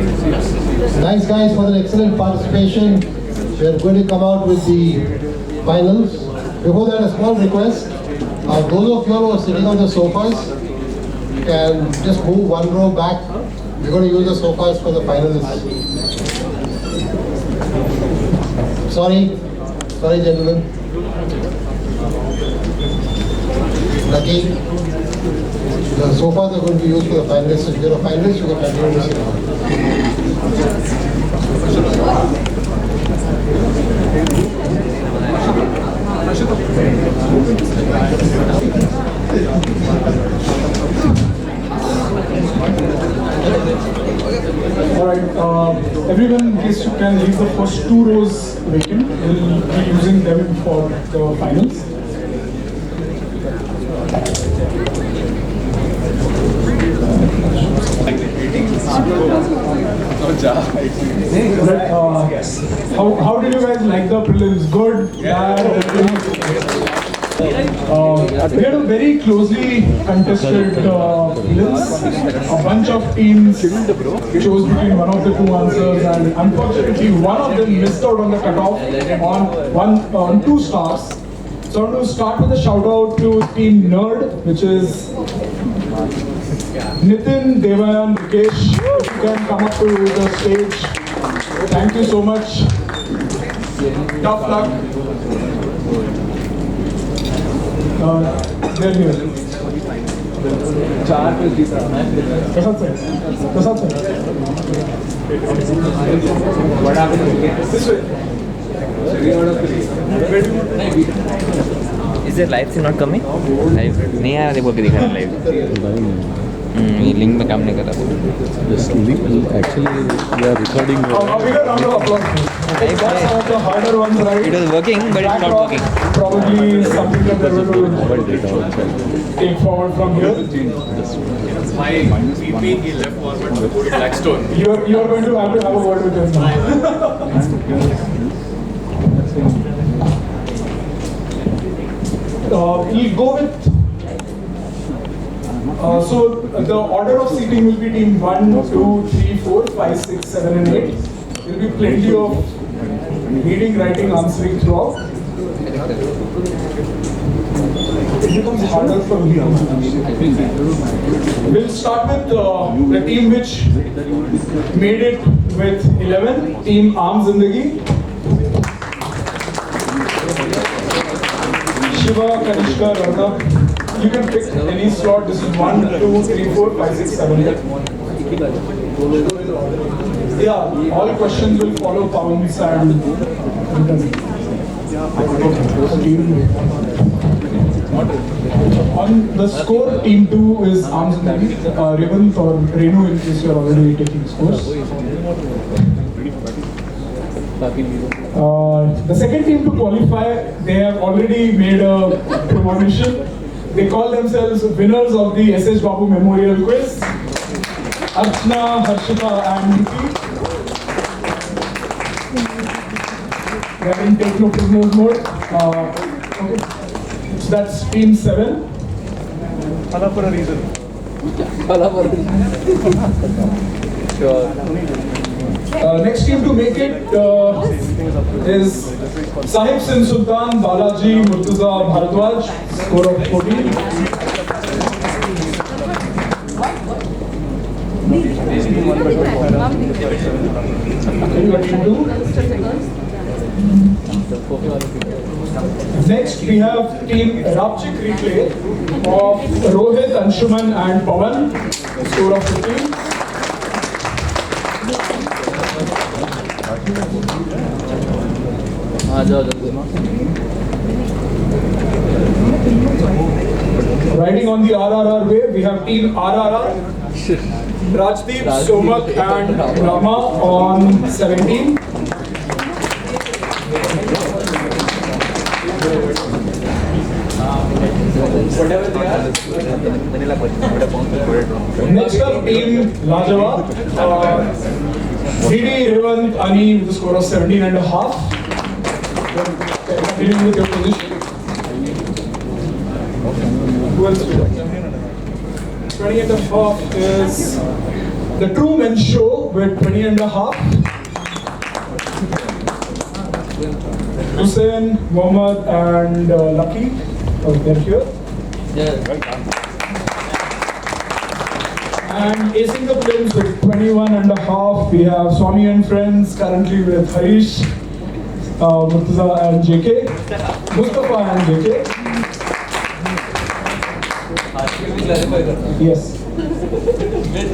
Thanks guys for the excellent participation. We are going to come out with the finals. Before that, a small request. Those of you who are sitting on the sofas can just move one row back. We're going to use the sofas for the finalists. Sorry gentlemen. Lucky. The sofas are going to be used for the finalists. If you're a finalist, you can continue to sit down. Alright, everyone, in case you can leave the first 2 rows vacant, we'll be using them for the finals. How did you guys like the prelims? Good? Bad? We had a very closely contested prelims. A bunch of teams chose between one of the 2 answers, and unfortunately one of them missed out on the cutoff on 2 stars. So I'm going to start with a shout out to Team Nerd, which is Nitin, Devayan, Vikesh. If you can come up to the stage. Thank you so much. Tough luck. They're here. Prasad sir. What happened? This way. Is there live thing not coming? Live नहीं आ रहा बोल के दिखा रहा live. ये link में काम नहीं कर रहा. This link actually we are recording. A bigger round of applause. That's one of the harder ones, right? It was working, but it's not working. Probably something that they're going to take forward from here. My VP, he left forward to go to Blackstone. You're going to have a word with him now. We'll go with. So the order of seating will be team 1, 2, 3, 4, 5, 6, 7, and 8. There will be plenty of reading, writing, answering throughout. It becomes harder for me. We'll start with the team which made it with 11, Team Aam Zindagi. Shiva, Kanishka, Radha. You can pick any slot. This is 1, 2, 3, 4, 5, 6, 7, 8. Yeah, all questions will follow pounds and. On the score, team 2 is Aam Zindagi. Revant or Renu, in case you are already taking scores. The second team to qualify, they have already made a promotion. They call themselves winners of the S.H. Babu Memorial Quiz. Archana, Harshita and Niti. They are in take no prisoners mode. Okay. So that's team 7. Allah for a reason. Sure. Next team to make it is Sahib Singh Sultan, Balaji, Murtuza, Bharadwaj, score of 14. Next we have team Rapchik Replay of Rohit, Anshuman and Pawan, score of 15. Riding on the RRR wave, we have team RRR, Rajdeep, Somak and Rama on 17. Next up, team Lajawab, Retd, Revant, Ani with a score of 17.5. Continuing with your position. Who else? 20.5 is The True Men Show with 20 and a half. Hussein, Mohammed and Lucky. Oh, they're here. And acing the prelims with 21 and a half, we have Swami and Friends currently with Harish, Murtaza and JK, Mustafa and JK. Yes.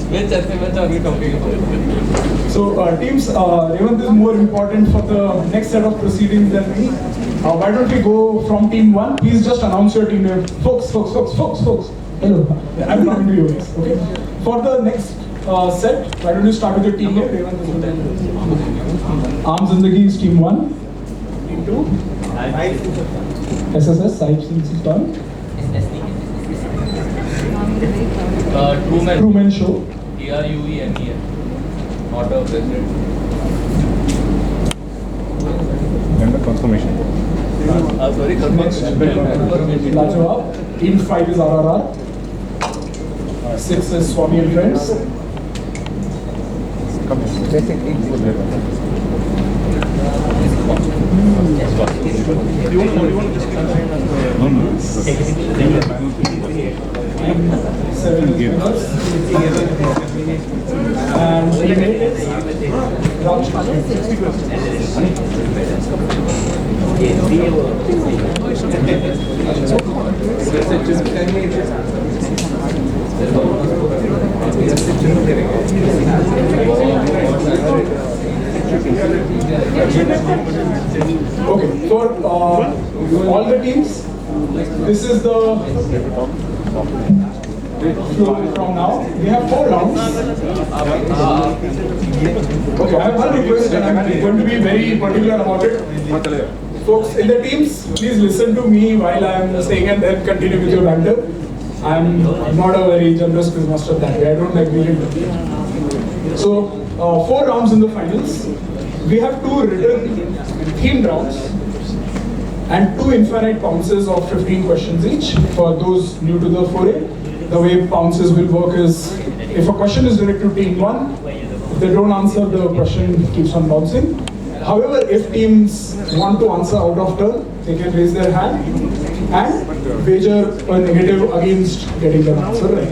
Which are we talking about? So teams, Revant is more important for the next set of proceedings than me. Why don't we go from team 1? Please just announce your team name. Folks. Hello. I'm talking to you guys. Okay. For the next set, why don't you start with your team name? Revant is Aam Zindagi is team 1. Team 2. SSS, Saib Singh done. True Men Show. TRUEMEN. Not a president. Gender confirmation. Sorry, confirmation. Lajawab. Team 5 is RRR. 6 is Swami and Friends. Seven is winners. And team 8 is Raj. Okay, for all the teams, this is the flow from now. We have 4 rounds. Okay, I have one request and I'm going to be very particular about it. Folks in the teams, please listen to me while I am saying and then continue with your banter. I am not a very generous quizmaster that way. I don't like being. So, 4 rounds in the finals. We have 2 written themed rounds and 2 infinite bounces of 15 questions each. For those new to the foray, the way bounces will work is, if a question is directed to team 1, if they don't answer, the question keeps on bouncing. However, if teams want to answer out of turn, they can raise their hand and wager a negative against getting the answer right.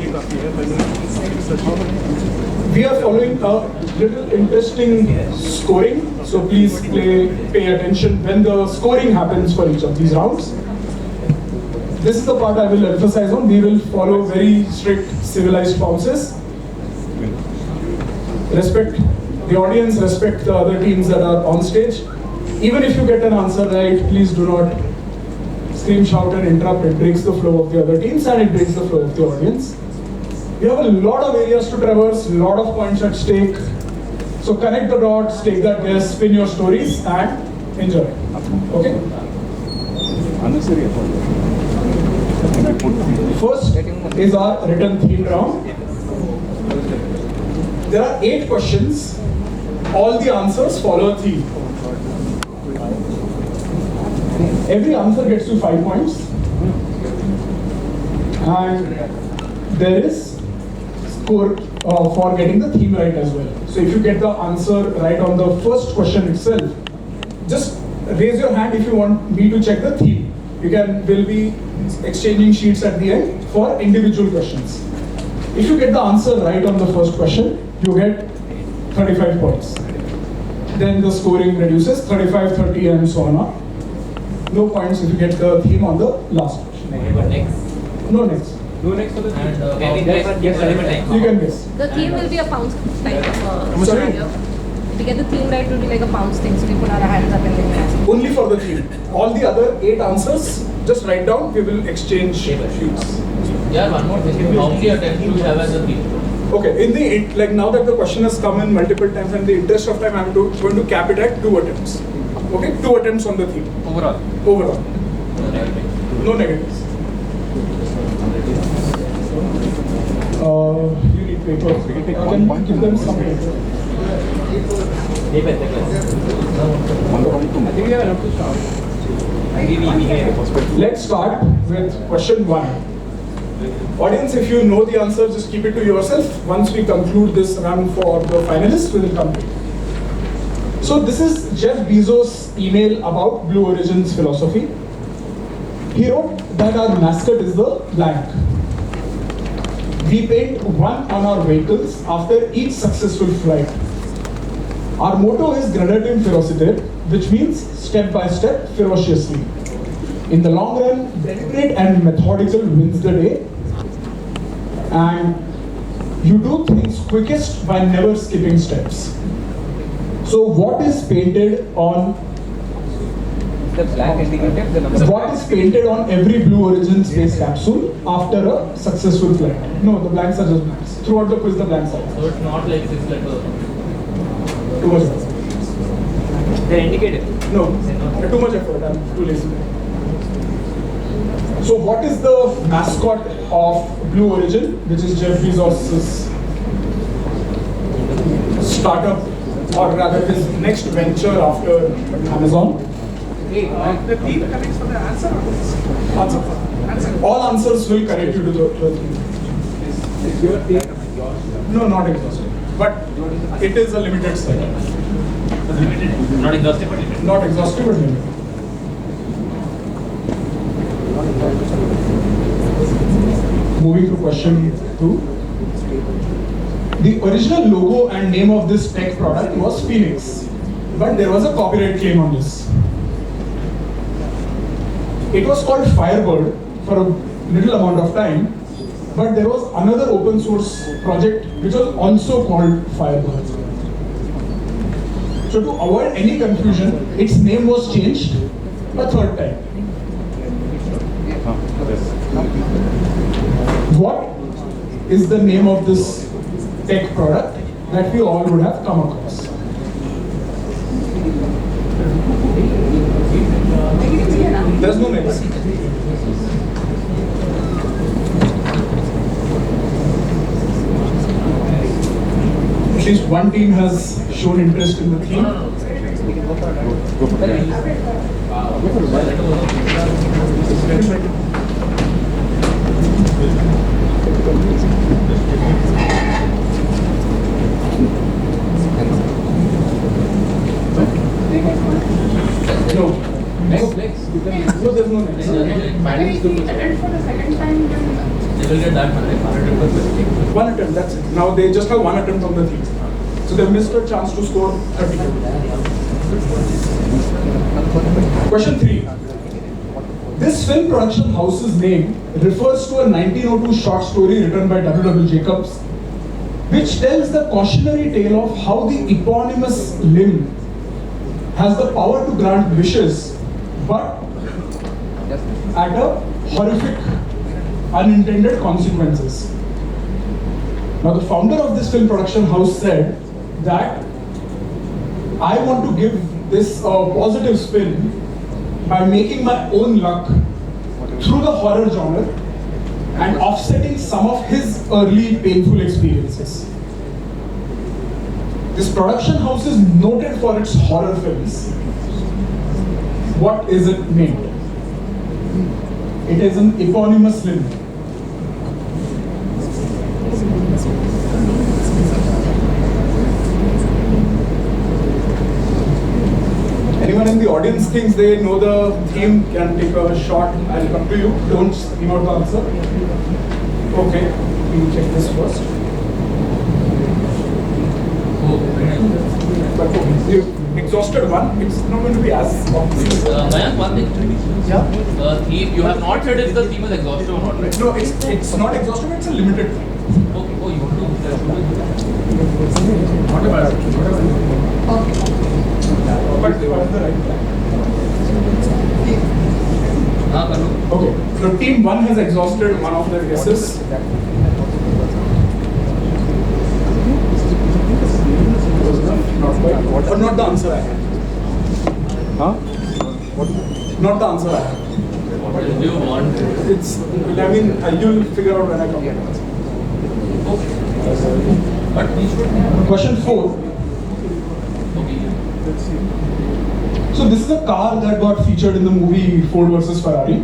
We are following a little interesting scoring, so please pay attention when the scoring happens for each of these rounds. This is the part I will emphasize on. We will follow very strict civilized bounces. Respect the audience, respect the other teams that are on stage. Even if you get an answer right, please do not scream, shout and interrupt. It breaks the flow of the other teams and it breaks the flow of the audience. We have a lot of areas to traverse, a lot of points at stake. So connect the dots, take that guess, spin your stories and enjoy. Okay? First is our written theme round. There are 8 questions. All the answers follow a theme. Every answer gets you 5 points. And there is score for getting the theme right as well. So if you get the answer right on the first question itself, just raise your hand if you want me to check the theme. We'll be exchanging sheets at the end for individual questions. If you get the answer right on the first question, you get 35 points. Then the scoring reduces 35, 30 and so on. No points if you get the theme on the last question. No next. No next for the You can guess. The theme will be a pounce type of Sorry? scenario. To get the theme right, it will be like a pounce thing. So we put our hands up and then we ask. Only for the theme. All the other 8 answers, just write down. We will exchange sheets. Yeah, one more thing. How many attempts do you have as a team? Okay, like now that the question has come in multiple times, and in the interest of time, I'm going to cap it at 2 attempts. Okay, 2 attempts on the theme. Overall. No negatives. You need paper. I can give them some paper. I think we have enough to start. Let's start with question 1. Audience, if you know the answer, just keep it to yourself. Once we conclude this run for the finalists, we will come to you. So this is Jeff Bezos' email about Blue Origin's philosophy. He wrote that our mascot is the blank. We paint one on our vehicles after each successful flight. Our motto is gradatim ferociter, which means step by step, ferociously. In the long run, deliberate and methodical wins the day. And you do things quickest by never skipping steps. So what is painted on what is painted on every Blue Origin space capsule after a successful flight? No, the blanks are just blanks. Throughout the quiz, the blanks are. So it's not like it's like a... Too much effort. They're indicated. No, too much effort. I'm too lazy. So what is the mascot of Blue Origin, which is Jeff Bezos' startup, or rather his next venture after Amazon? The theme connects for the answer. Answer. All answers will connect you to the theme. No, not exhaustive. But it is a limited set. Limited. Not exhaustive, but limited. Not exhaustive, but limited. Moving to question 2. The original logo and name of this tech product was Phoenix, but there was a copyright claim on this. It was called Firebird for a little amount of time, but there was another open source project which was also called Firebird. So to avoid any confusion, its name was changed a third time. What is the name of this tech product that we all would have come across? There's no name. At least one team has shown interest in the theme. No. Next. No, there's no next. Attempt for the second time. They will get that One attempt, that's it. Now they just have one attempt on the theme. So they've missed a chance to score 32. Question 3. This film production house's name refers to a 1902 short story written by W. Jacobs, which tells the cautionary tale of how the eponymous limb has the power to grant wishes, but at a horrific, unintended consequences. Now, the founder of this film production house said that I want to give this a positive spin by making my own luck through the horror genre and offsetting some of his early painful experiences. This production house is noted for its horror films. What is it named? It is an eponymous film. Anyone in the audience thinks they know the theme can take a shot. I'll come to you. Don't scream out the answer. Okay, we'll check this first. But you exhausted one. It's not going to be as obvious. Mayank, one thing. Yeah. Theme, you have not said if the theme is exhaustive or not, right? No, it's not exhaustive. It's a limited theme. Okay. Oh, you want to? Not about it. But what is the right plan? Okay, so team 1 has exhausted one of their guesses. But not the answer I have. Huh? Not the answer I have. What do you want? It's, I mean, you'll figure out when I come to the answer. But we should. Question 4. So this is a car that got featured in the movie Ford versus Ferrari.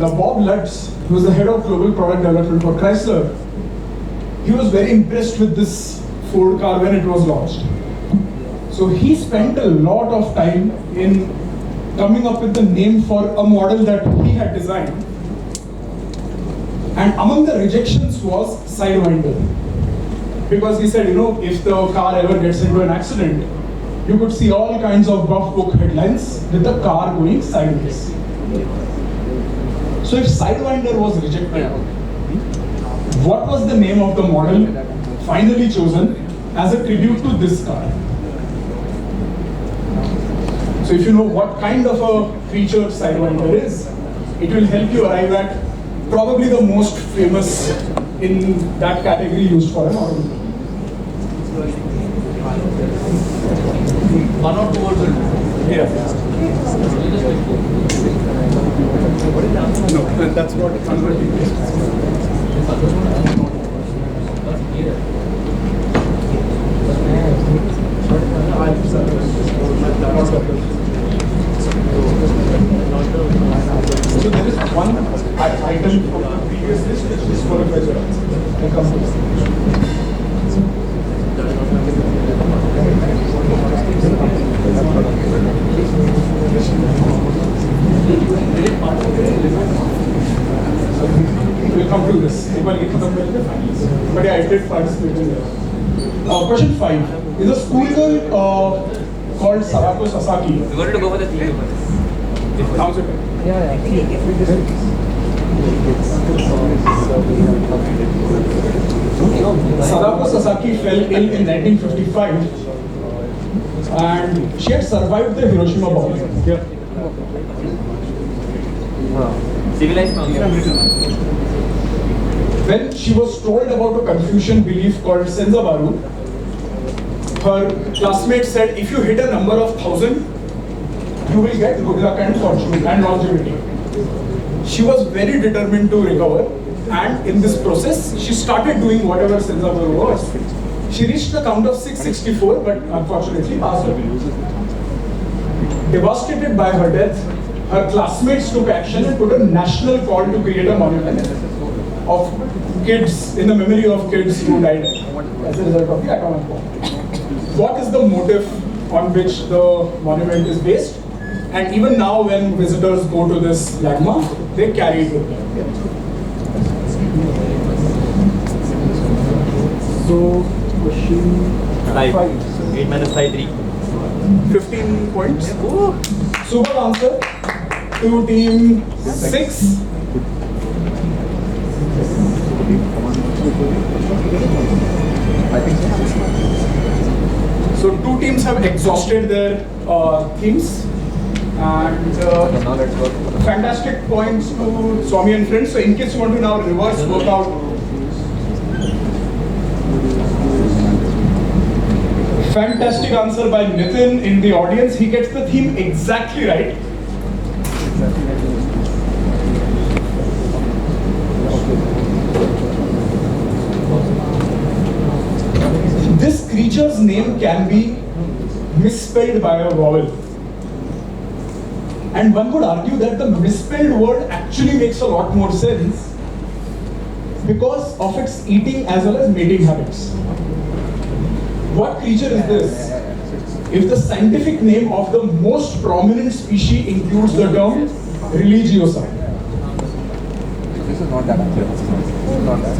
Now Bob Lutz, who was the head of global product development for Chrysler, he was very impressed with this Ford car when it was launched. So he spent a lot of time in coming up with the name for a model that he had designed. And among the rejections was Sidewinder. Because he said, if the car ever gets into an accident, you could see all kinds of buff book headlines with the car going sideways. So if Sidewinder was rejected, what was the name of the model finally chosen as a tribute to this car? So if you know what kind of a creature Sidewinder is, it will help you arrive at probably the most famous in that category used for an automobile. One or two words will do. Yeah. No, and that's what converting is. So there is one item from the previous list which disqualifies your answer. I'll come to this. We'll come to this. But yeah, I did participate in this. Question 5. Is a schoolgirl called Sarako Sasaki. We wanted to go for the theory. How's it? Sadako Sasaki fell ill in 1955 and she had survived the Hiroshima bomb. Civilized concept. When she was told about a Confucian belief called Senzabaru, her classmates said if you hit a number of 1,000, you will get good luck and fortune and longevity. She was very determined to recover, and in this process, she started doing whatever Senzabaru was. She reached the count of 664, but unfortunately passed away. Devastated by her death, her classmates took action and put a national call to create a monument of kids, in the memory of kids who died as a result of the atomic bomb. What is the motive on which the monument is based? And even now when visitors go to this landmark, they carry it with them. So, question 5. 8 minus 5, 3. 15 points. Super answer to team 6. So two teams have exhausted their themes. And fantastic points to Swami and friends. So in case you want to now reverse workout, fantastic answer by Nitin in the audience. He gets the theme exactly right. This creature's name can be misspelled by a vowel. And one could argue that the misspelled word actually makes a lot more sense because of its eating as well as mating habits. What creature is this? If the scientific name of the most prominent species includes the term religiosa. This is not that accurate. Not that.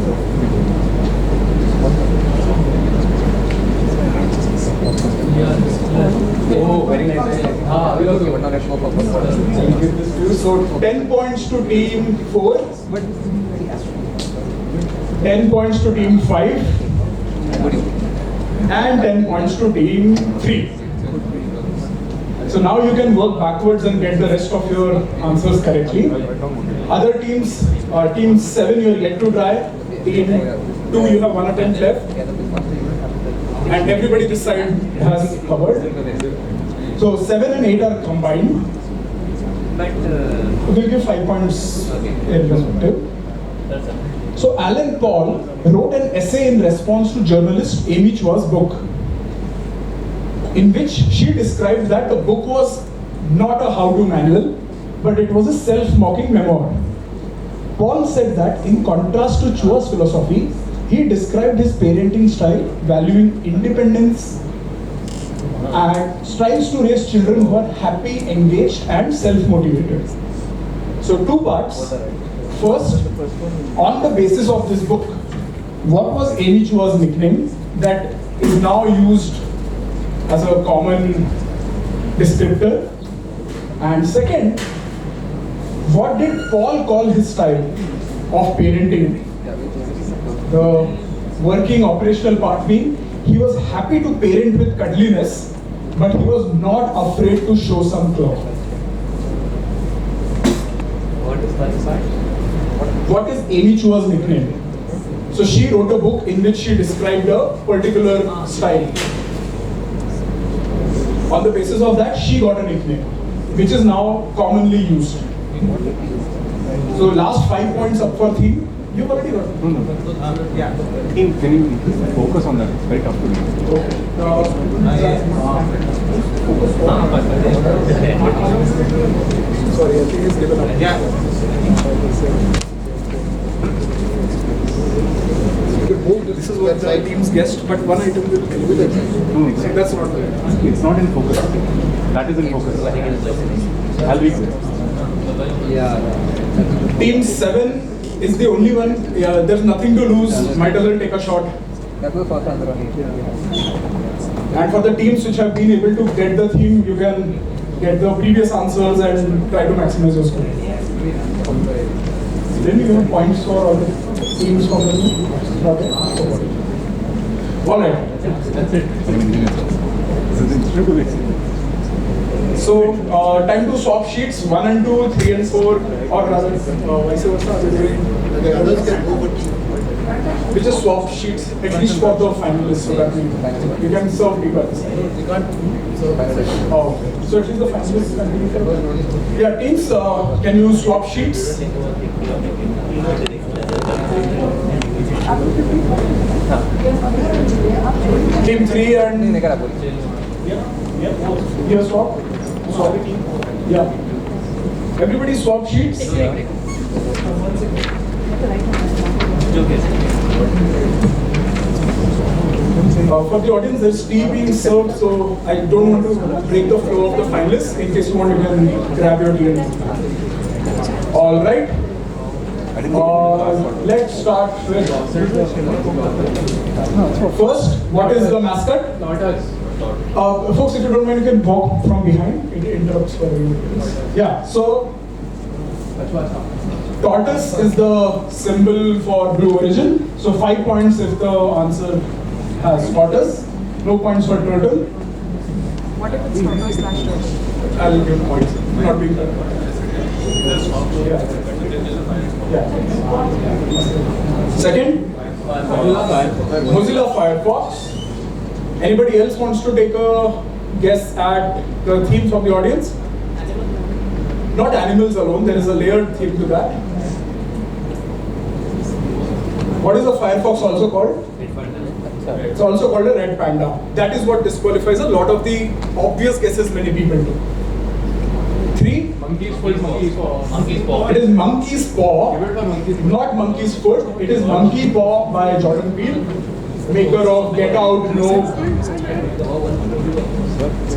Oh, very nice. So 10 points to team 4, 10 points to team 5, and 10 points to team 3. So now you can work backwards and get the rest of your answers correctly. Other teams, team 7 you are yet to try, team 2 you have 1 attempt left. And everybody this side has covered. So 7 and 8 are combined. We'll give 5 points in perspective. So Alan Paul wrote an essay in response to journalist Amy Chua's book, in which she described that the book was not a how-to manual, but it was a self-mocking memoir. Paul said that in contrast to Chua's philosophy, he described his parenting style valuing independence and strives to raise children who are happy, engaged and self-motivated. So two parts. First, on the basis of this book, what was Amy Chua's nickname that is now used as a common descriptor? And second, what did Paul call his style of parenting? The working operational part being, he was happy to parent with cuddliness, but he was not afraid to show some claw. What is Amy Chua's nickname? So she wrote a book in which she described a particular style. On the basis of that, she got a nickname, which is now commonly used. So last 5 points up for theme, you've already got it. Yeah. Can you focus on that? It's very tough to read. Sorry, I think it's given up. Yeah. This is what the team's guessed, but one item will be with it. No, See, that's not there. it's not in focus. That is in focus. I'll read it. Team 7 is the only one. Yeah, there's nothing to lose. Might as well take a shot. That was first answer only. And for the teams which have been able to get the theme, you can get the previous answers and try to maximize your score. Then you have points for all the teams from the project. All right. That's it. So, time to swap sheets 1 and 2, 3 and 4, or rather, vice versa. The others can go for tea. We just swap sheets, at least for the finalists, so that you can serve people. You can't serve. Oh, okay. So at least the finalists can be. Yeah, teams, can you swap sheets? Team 3 and. Here swap. Swap team. Yeah. Everybody swap sheets. For the audience, there's tea being served, so I don't want to break the flow of the finalists. In case you want, you can grab your tea. All right. Let's start with first. What is the mascot? Folks, if you don't mind, you can walk from behind. It interrupts for everyone. Yeah. So. Tortoise is the symbol for Blue Origin. So 5 points if the answer has tortoise. No points for turtle. What if it's tortoise/turtle? I'll give points. Not being fair. Yeah. Second, Mozilla Firefox. Anybody else wants to take a guess at the theme from the audience? Not animals alone, there is a layered theme to that. What is the Firefox also called? It's also called a red panda. That is what disqualifies a lot of the obvious guesses many people do. 3. Monkey's foot, monkey's paw. Monkey's paw. It is monkey's paw, not monkey's foot. It is Monkey Paw by Jordan Peele, maker of Get Out, No.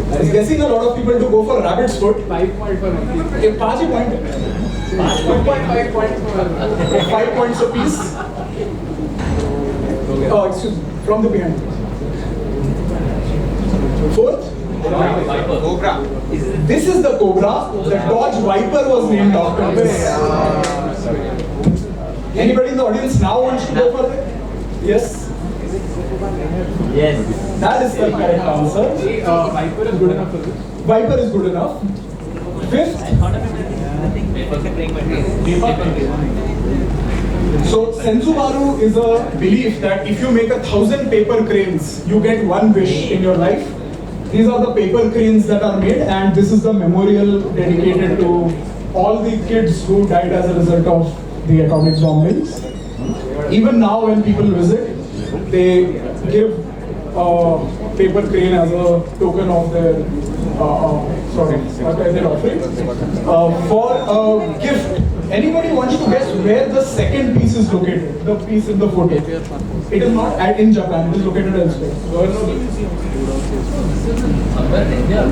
I was guessing a lot of people to go for rabbit's foot. 5 points for monkey. Okay, 5 points. 2.5 points for 5 points apiece. Oh, excuse me, from the behind. 4th, Cobra. this is the Cobra. The Dodge Viper was named after this. Anybody in the audience now wants to go for it? Yes? Yes. That is the correct answer. Viper is good enough for this. Viper is good enough. 5th, so Sensubaru is a belief that if you make 1,000 paper cranes, you get 1 wish in your life. These are the paper cranes that are made, and this is the memorial dedicated to all the kids who died as a result of the atomic bombings. Even now when people visit, they give a paper crane as a token of their sort of they're offering. For a gift, anybody wants to guess where the second piece is located? The piece in the photo. It is not in Japan. It is located elsewhere.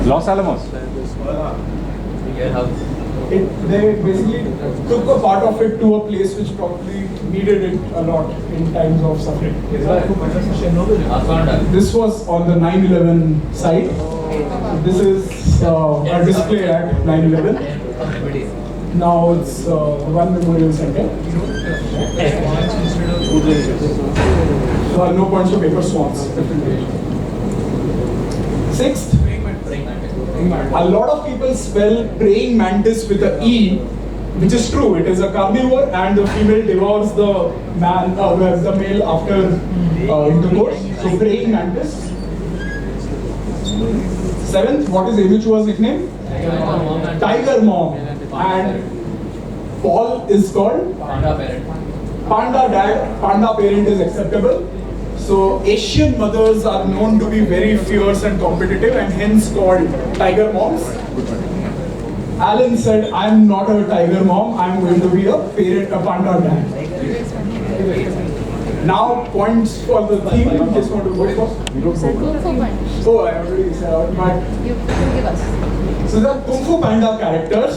Los Alamos. They basically took a part of it to a place which probably needed it a lot in times of suffering. This was on the 9/11 site. This is a display at 9/11. Now it's the One Memorial Center. No points for paper swans. Sixth, a lot of people spell praying mantis with a E, which is true. It is a carnivore, and the female devours the male after intercourse. So praying mantis. Seventh, what is Amy Chua's nickname? Tiger Mom. And Paul is called Panda Dad. Panda Parent is acceptable. So Asian mothers are known to be very fierce and competitive, and hence called Tiger Moms. Alan said, "I'm not a Tiger Mom. I'm going to be a Panda Dad." Now points for the theme. Just want to go first. Oh, I already said, but You give us. so the Kung Fu Panda characters.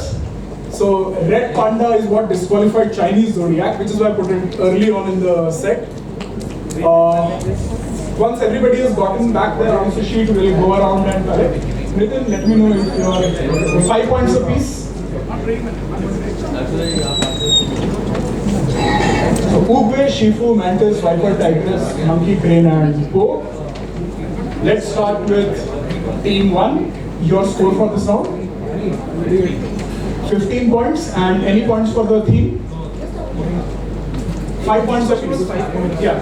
So Red Panda is what disqualified Chinese Zodiac, which is why I put it early on in the set. Once everybody has gotten back their answer sheet, we'll go around and collect. Nitin, let me know if you are 5 points apiece. So Ugwe, Shifu, Mantis, Viper, Tigress, Monkey, Crane, and Po. Let's start with Team 1. Your score for this round? 15 points, and any points for the theme? 5 points apiece. Yeah.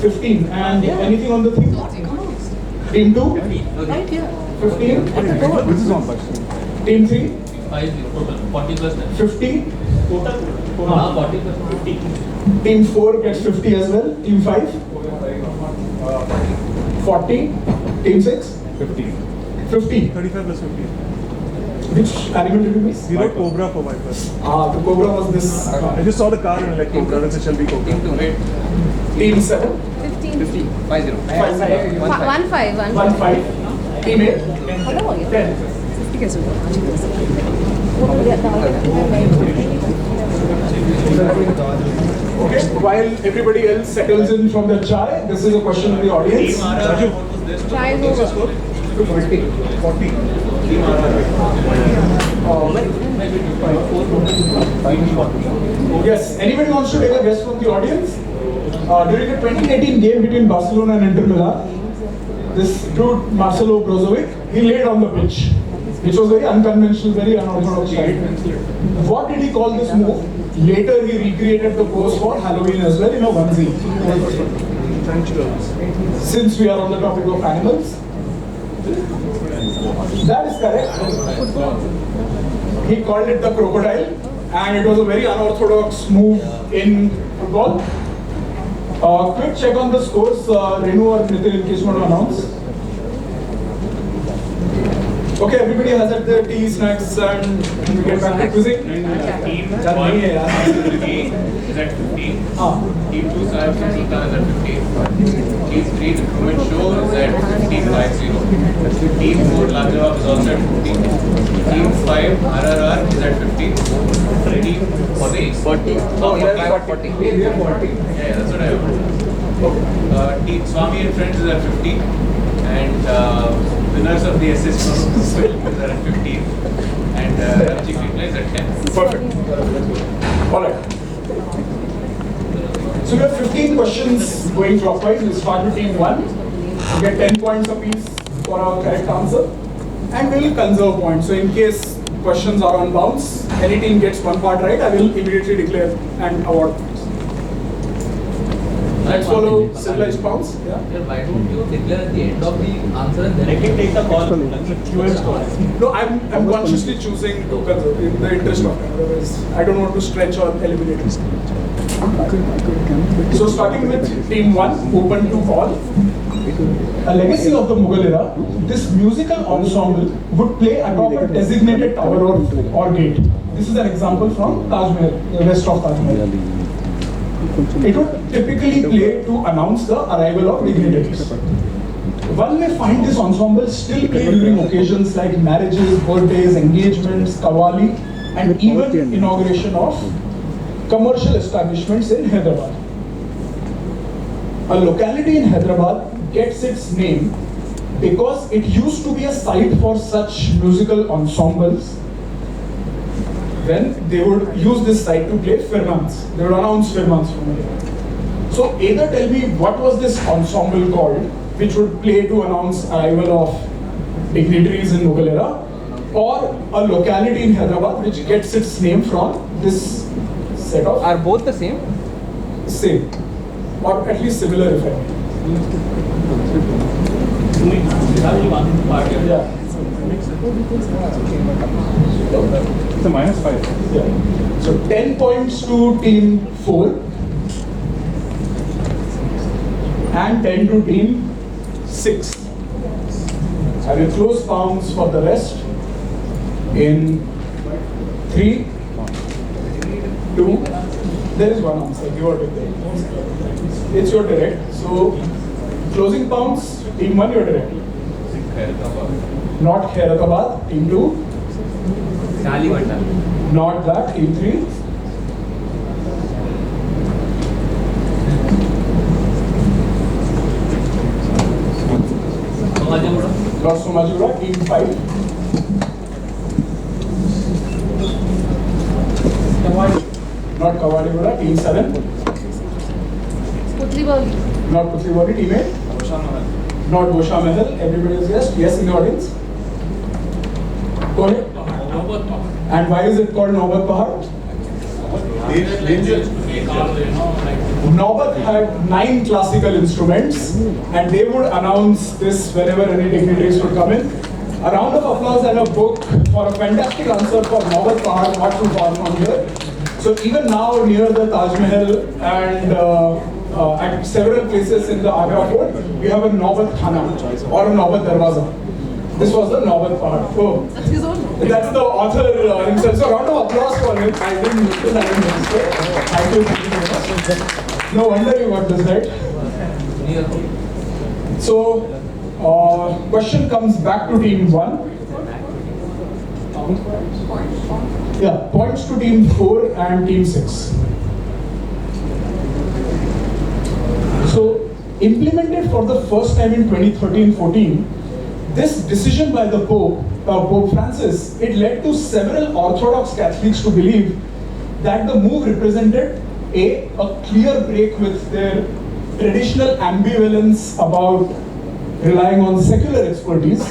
15. And anything on the theme? Team 2? Right here. 15. This is on first. Team 3? 40 plus 50. total 40 plus 50. Team 4 gets 50 as well. Team 5? 40. Team 6? 50. 50. 35 plus 50. Which animal did you miss? We wrote Cobra for Viper. The Cobra was this. I just saw the car and like Cobra, and it shall be Cobra. Team 7? 15. 5 1-5. 1-5. Team 8? 10. Okay, while everybody else settles in from the chai, this is a question of the audience. Try is over. 40. Yes, anybody wants to take a guess from the audience? During the 2018 game between Barcelona and Inter Milan, this dude, Marcelo Brozovic, he laid on the pitch, which was very unconventional, very unorthodox style. What did he call this move? Later he recreated the pose for Halloween as well in a onesie. Since we are on the topic of animals, that is correct. He called it the crocodile, and it was a very unorthodox move in football. Quick check on the scores, Renu or Nitin, in case you want to announce. Okay, everybody has at their tea, snacks, and we get back to quizzing. Team 1 is at 15. Team 2 Sahib Sultan is at 15. Team 3 the Truman Show is at 15.50. Team 4 Lajawab is also at 15. Team 5 RRR is at 15. Team 40. 40. Oh, yeah, 40. Yeah, that's what I have. Team Swami and Friends is at 15. And winners of the SS is at 15. And Ramji Kripla is at 10. Perfect. Alright. So we have 15 questions going clockwise. We'll start with team 1. You get 10 points apiece for a correct answer. And we will conserve points. So in case questions are on bounce, any team gets one part right, I will immediately declare and award points. Let's follow civilized bounce. Yeah. Why don't you declare at the end of the answer and then take the call? No, I'm consciously choosing to conserve in the interest of time. Otherwise, I don't want to stretch or eliminate it. So starting with team 1, open to all. a legacy of the Mughal era, this musical ensemble would play atop a designated tower or gate. This is an example from Taj Mahal, the west of Taj Mahal. It would typically play to announce the arrival of dignitaries. One may find this ensemble still play during occasions like marriages, birthdays, engagements, Qawwali, and even inauguration of commercial establishments in Hyderabad. A locality in Hyderabad gets its name because it used to be a site for such musical ensembles. When they would use this site to play firmans, they would announce firmans from here. So either tell me what was this ensemble called, which would play to announce arrival of dignitaries in Mughal era, or a locality in Hyderabad which gets its name from this set of. Are both the same? Same, or at least similar if I may. Yeah. It's a -5. Yeah. So 10 points to team 4 and 10 to team 6. Have you close bounds for the rest in 3, 2, there is one answer, give or take there. It's your direct. So closing bounds, team 1 your direct. Not Khairatabad, team 2. Not that, team 3. Not Somajura, team 5. Not Kawadipura, team 7. Putlibali. Not Putlibali, team 8. Not Bosha Mahal, everybody is yes. Yes in the audience. Go ahead. And why is it called Naubat Pahad? Naubat had 9 classical instruments and they would announce this whenever any dignitaries would come in. A round of applause and a book for a fantastic answer for Naubat Pahad, not too far from here. So even now near the Taj Mahal and at several places in the Agra fort, we have a Naubat Khana or a Naubat Darwaza. This was the Naubat Pahad. Oh. That's his own. That's the author himself. So round of applause for him. I didn't notice, I didn't notice it. Thank you very much. No wonder you got this right. So, question comes back to team 1. Yeah, points to team 4 and team 6. So, implemented for the first time in 2013-14, this decision by the Pope Francis, it led to several Orthodox Catholics to believe that the move represented a clear break with their traditional ambivalence about relying on secular expertise.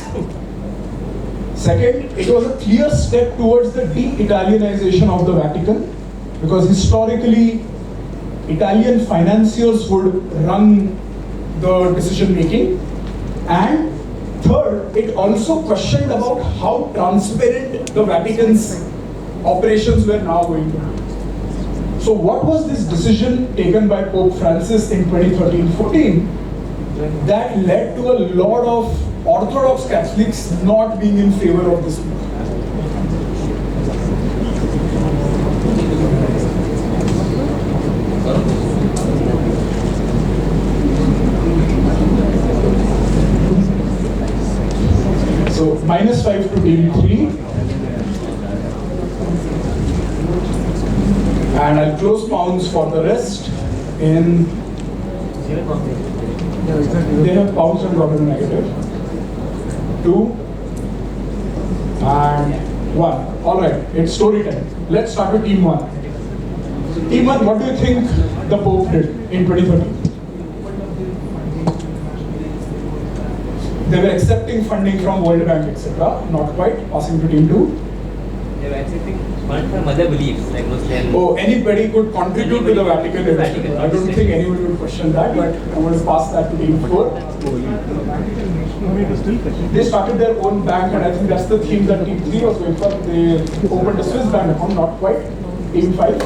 Second, it was a clear step towards the de-Italianization of the Vatican, because historically, Italian financiers would run the decision making. And third, it also questioned about how transparent the Vatican's operations were now going to be. So what was this decision taken by Pope Francis in 2013-14 that led to a lot of Orthodox Catholics not being in favor of this move? So -5 to team 3. And I'll close pounds for the rest in. They have pounds and got a negative. 2 and 1. Alright, it's story time. Let's start with team 1. Team 1, what do you think the Pope did in 2013? They were accepting funding from World Bank, etc. Not quite. Passing to team 2. They were accepting funds from other beliefs, like Muslim. Oh, anybody could contribute to the Vatican. I don't think anybody would question that, but I'm going to pass that to team 4. They started their own bank, and I think that's the theme that team 3 was going for. They opened a Swiss bank account, not quite. Team 5.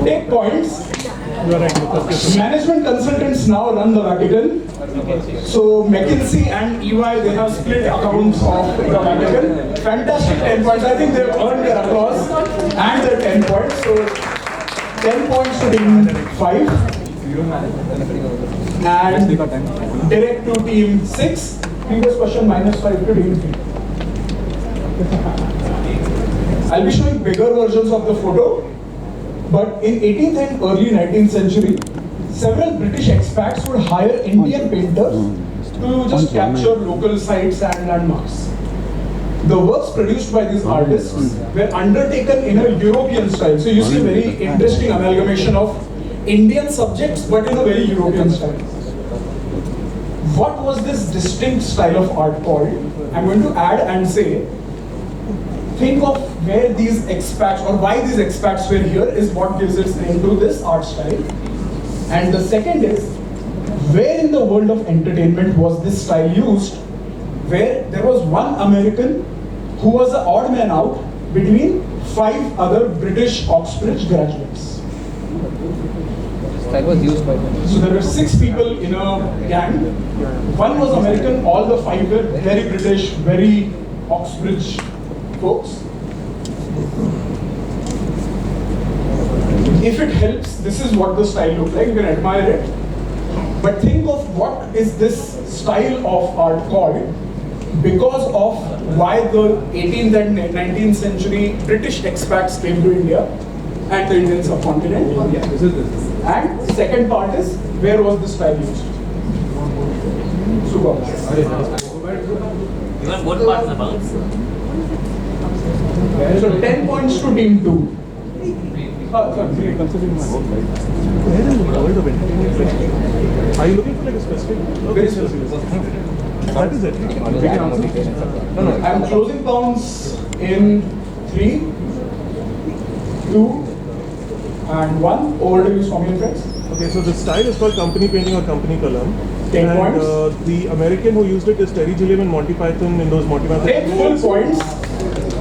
Take points. Management consultants now run the Vatican. So McKinsey and EY, they have split accounts of the Vatican. Fantastic 10 points. I think they've earned their applause and their 10 points. So 10 points to team 5. And direct to team 6. Previous question -5 to team 3. I'll be showing bigger versions of the photo. But in 18th and early 19th century, several British expats would hire Indian painters to just capture local sites and landmarks. The works produced by these artists were undertaken in a European style. So you see a very interesting amalgamation of Indian subjects, but in a very European style. What was this distinct style of art called? I'm going to add and say, think of where these expats or why these expats were here is what gives its name to this art style. And the second is, where in the world of entertainment was this style used, where there was one American who was the odd man out between 5 other British Oxbridge graduates. Style was used by them. So there were 6 people in a gang. One was American, all the 5 were very British, very Oxbridge folks. If it helps, this is what the style looks like. You can admire it. But think of what is this style of art called because of why the 18th and 19th century British expats came to India and the Indian subcontinent. And the second part is, where was this style used? Super. Even what part is about? So 10 points to team 2. Considering where in the world of entertainment, are you looking for like a specific? Very specific. That is it. No, I'm closing pounds in 3, 2, and 1. Over to you, Swami and friends. Okay, so the style is called company painting or company kalam. 10 and points. The American who used it is Terry Gilliam and Monty Python in those Monty Python. Take full points.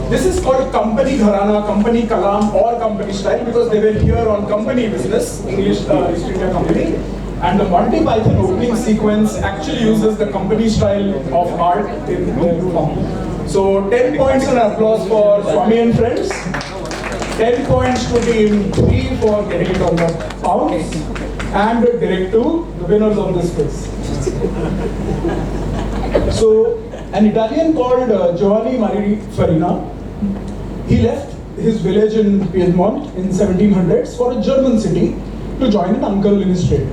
This is called company gharana, company kalam, or company style because they were here on company business, English East India Company. And the Monty Python opening sequence actually uses the company style of art in their form. So 10 points and applause for Swami and friends. 10 points to team 3 for getting it on the pounds. And direct to the winners of this quiz. So an Italian called Giovanni Maria Farina, he left his village in Piedmont in 1700s for a German city to join an uncle in his trade.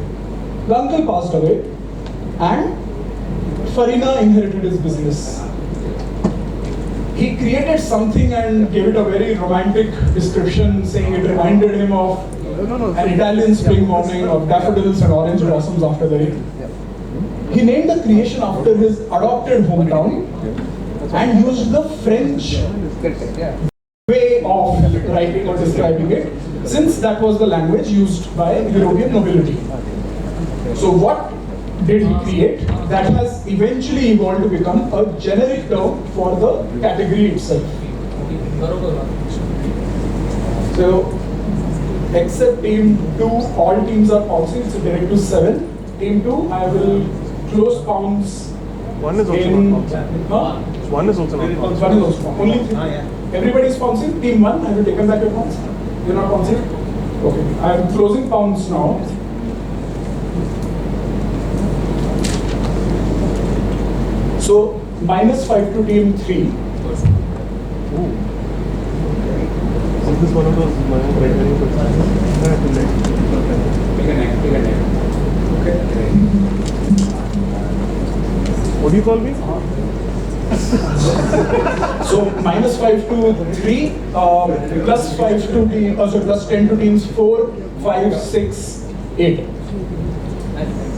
The uncle passed away and Farina inherited his business. He created something and gave it a very romantic description, saying it reminded him of an Italian spring morning of daffodils and orange blossoms after the rain. He named the creation after his adopted hometown and used the French way of writing or describing it, since that was the language used by European nobility. So what did he create that has eventually evolved to become a generic term for the category itself? So except team 2, all teams are pouncing, it's a direct to 7. Team 2, I will close pounds. One is also not pouncing. One is also not pouncing. One is also pouncing. Only 3. Everybody is pouncing. Team 1, have you taken back your pounds? You're not pouncing? Okay. I am closing pounds now. So -5 to team 3. Is this one of those red menu questions? Okay. What do you call me? So -5 to 3, +5 to team, so +10 to teams 4, 5, 6, 8,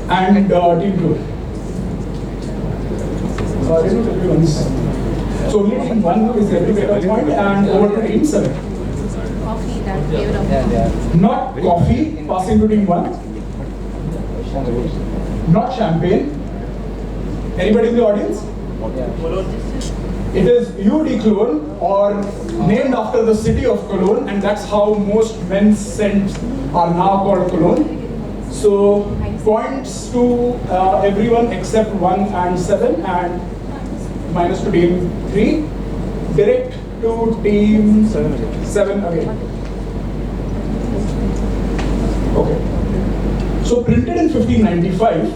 and team 2. Let me tell you once. So only team 1 is going to get a point, and over to team 7. Coffee, that flavor of Not coffee, passing to team 1. Not champagne. Anybody in the audience? It is UD Cologne, or named after the city of Cologne, and that's how most men's scents are now called Cologne. So points to everyone except 1 and 7, and minus to team 3. Direct to team 7 again. Okay. So printed in 1595,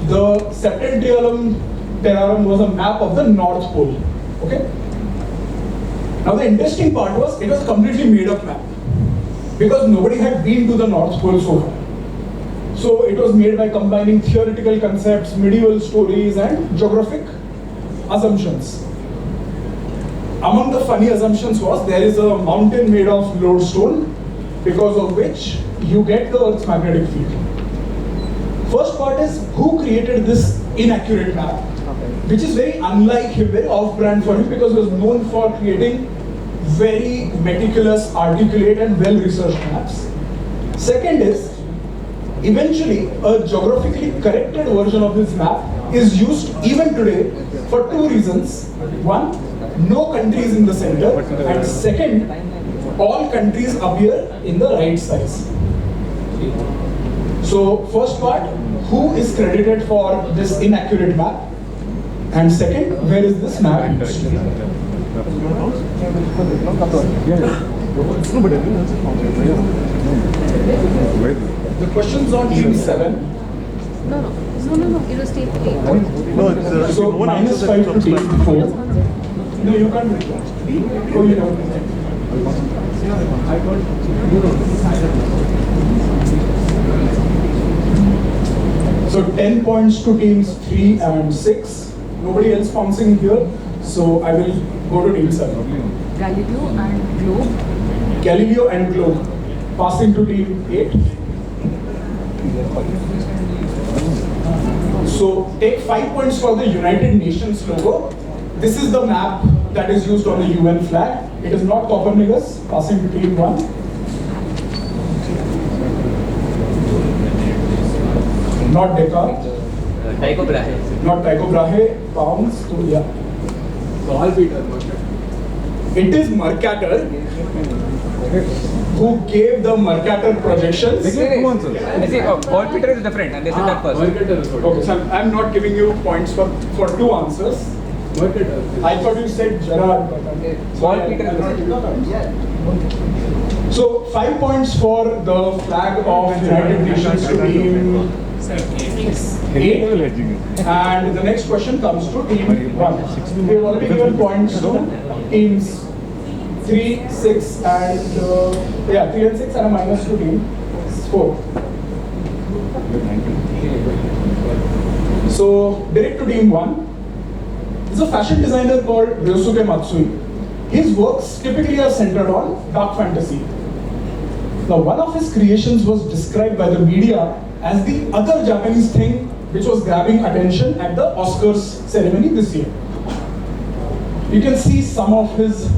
the Septentrionum Terrarum was a map of the North Pole. Okay. Now the interesting part was it was a completely made up map because nobody had been to the North Pole so far. So it was made by combining theoretical concepts, medieval stories, and geographic assumptions. Among the funny assumptions was there is a mountain made of lodestone, because of which you get the Earth's magnetic field. First part is who created this inaccurate map, which is very unlike him, very off-brand for him, because he was known for creating very meticulous, articulate, and well-researched maps. Second is, eventually, a geographically corrected version of this map is used even today for 2 reasons. One, no countries in the center, and second, all countries appear in the right size. So, first part, who is credited for this inaccurate map? And second, where is this map used? The questions on team 7. No. It was team 8. So minus 5 to team 4. No, you can't reply. Oh, you don't. So 10 points to teams 3 and 6. Nobody else bouncing here. So I will go to team 7. Galileo and Globe. Galileo and Globe. Passing to team 8. So take 5 points for the United Nations logo. This is the map that is used on the UN flag. It is not Copernicus. Passing to team 1. Not Descartes. Tycho Brahe. Not Tycho Brahe. Bounds to, yeah. It is Mercator who gave the Mercator projections. Paul Peter is different, and they said that first. Okay, so I'm not giving you points for 2 answers. I thought you said Gerard. Paul Peter is So 5 points for the flag of United Nations to team 8. And the next question comes to team 1. We have already given points to teams 3, 6 and 3 and 6 and a minus to team 4. So direct to team 1. There's a fashion designer called Ryosuke Matsui. His works typically are centered on dark fantasy. Now, one of his creations was described by the media as the other Japanese thing which was grabbing attention at the Oscars ceremony this year. You can see some of his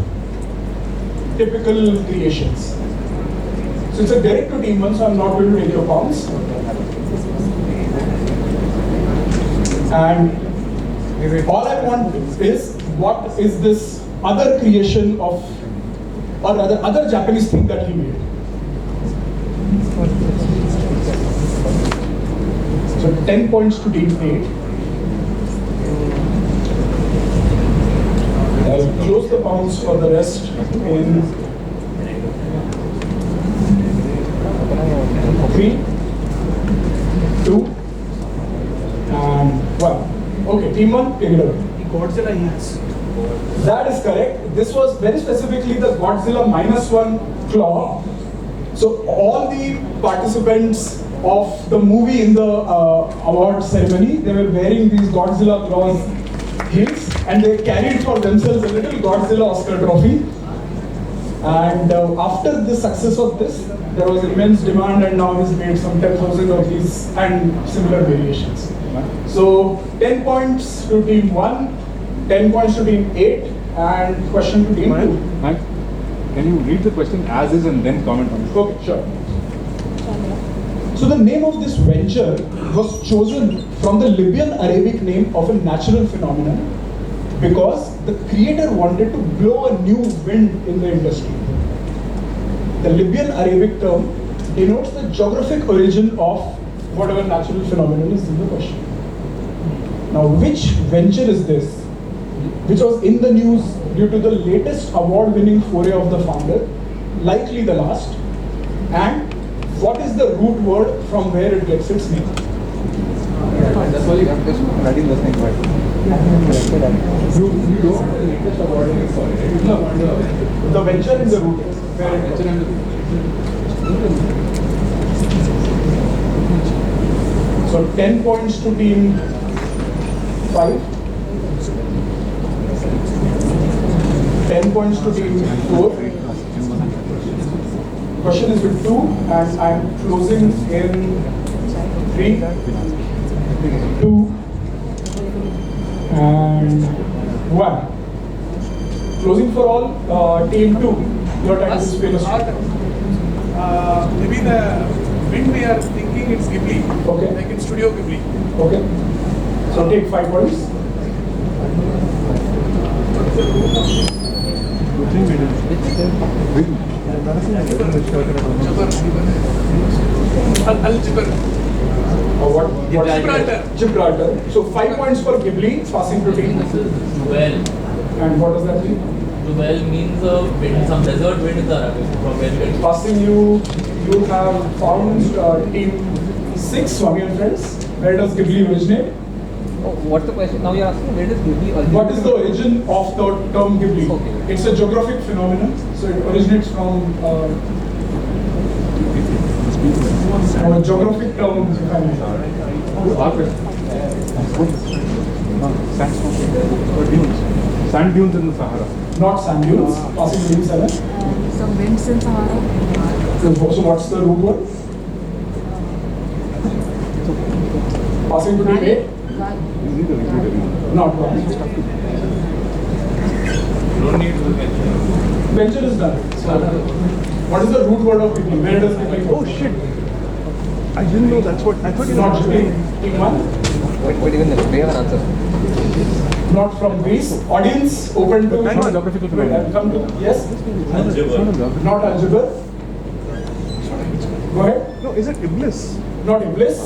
typical creations. So it's a direct to team 1, so I'm not going to take your points. And all I want is, what is this other creation of, or rather other Japanese thing that he made? So 10 points to team 8. I'll close the bounds for the rest in 3, 2, and 1. Okay, team 1, take it away. Godzilla heals. That is correct. This was very specifically the Godzilla -1 claw. So all the participants of the movie in the award ceremony, they were wearing these Godzilla claws heels, and they carried for themselves a little Godzilla Oscar trophy. And after the success of this, there was immense demand, and now he's made some 10,000 of these and similar variations. So 10 points to team 1, 10 points to team 8, and question to team 2. Mike, can you read the question as is and then comment on it? Okay, sure. So the name of this venture was chosen from the Libyan Arabic name of a natural phenomenon because the creator wanted to blow a new wind in the industry. The Libyan Arabic term denotes the geographic origin of whatever natural phenomenon is in the question. Now, which venture is this, which was in the news due to the latest award-winning foray of the founder, likely the last, and what is the root word from where it gets its name? That's why I'm just writing this thing right. You know the latest award-winning foray. No, the venture in the root. Where it gets. So 10 points to team 5. 10 points to team 4. Question is with 2 and I'm closing in 3, 2 and 1. Closing for all, team 2. Your time is finished. Maybe the wind we are thinking it's Ghibli. Okay. Like in Studio Ghibli. Okay. So take 5 points. Al-Jibr. What? Gibraltar. Gibraltar. So 5 points for Ghibli, passing to team. Well, And what does that mean? well means wind, some desert wind in Arabic from where it Passing you have found team 6, Swami and friends. Where does Ghibli originate? What's the question? Now you're asking where does Ghibli originate? What is the origin of the term Ghibli? Okay. It's a geographic phenomenon. So it originates from a geographic term. If I may. Sand dunes in the Sahara. Not sand dunes. Passing to team 7. Some winds in Sahara. So what's the root word? Passing to team 8. Not one. Don't need to mention. Venture is done. So, what is the root word of Ghibli? Where does Ghibli go? Oh shit! I didn't know that's what I thought you were Not asking. Ghibli. Team 1. Wait, even we have an answer. Not from Greece. Audience, open to. Not a geographical phenomenon. Come to. Yes? Not Algebra. Go ahead. No, is it Iblis? Not Iblis.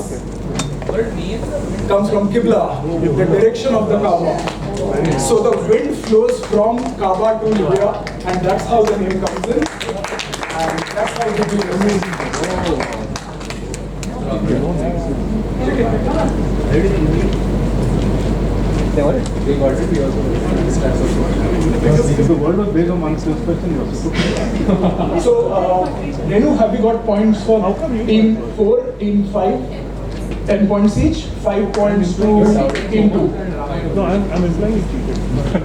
But it means Comes from Qibla, the direction of the Kaaba. So the wind flows from Kaaba to Libya, and that's how the name comes in. And that's how it is amazing. They got it? They got it. We also because the word was based on one's question. So, Renu, have you got points for team 4, team 5? 10 points each, 5 points to team 2. No, I'm implying you cheated.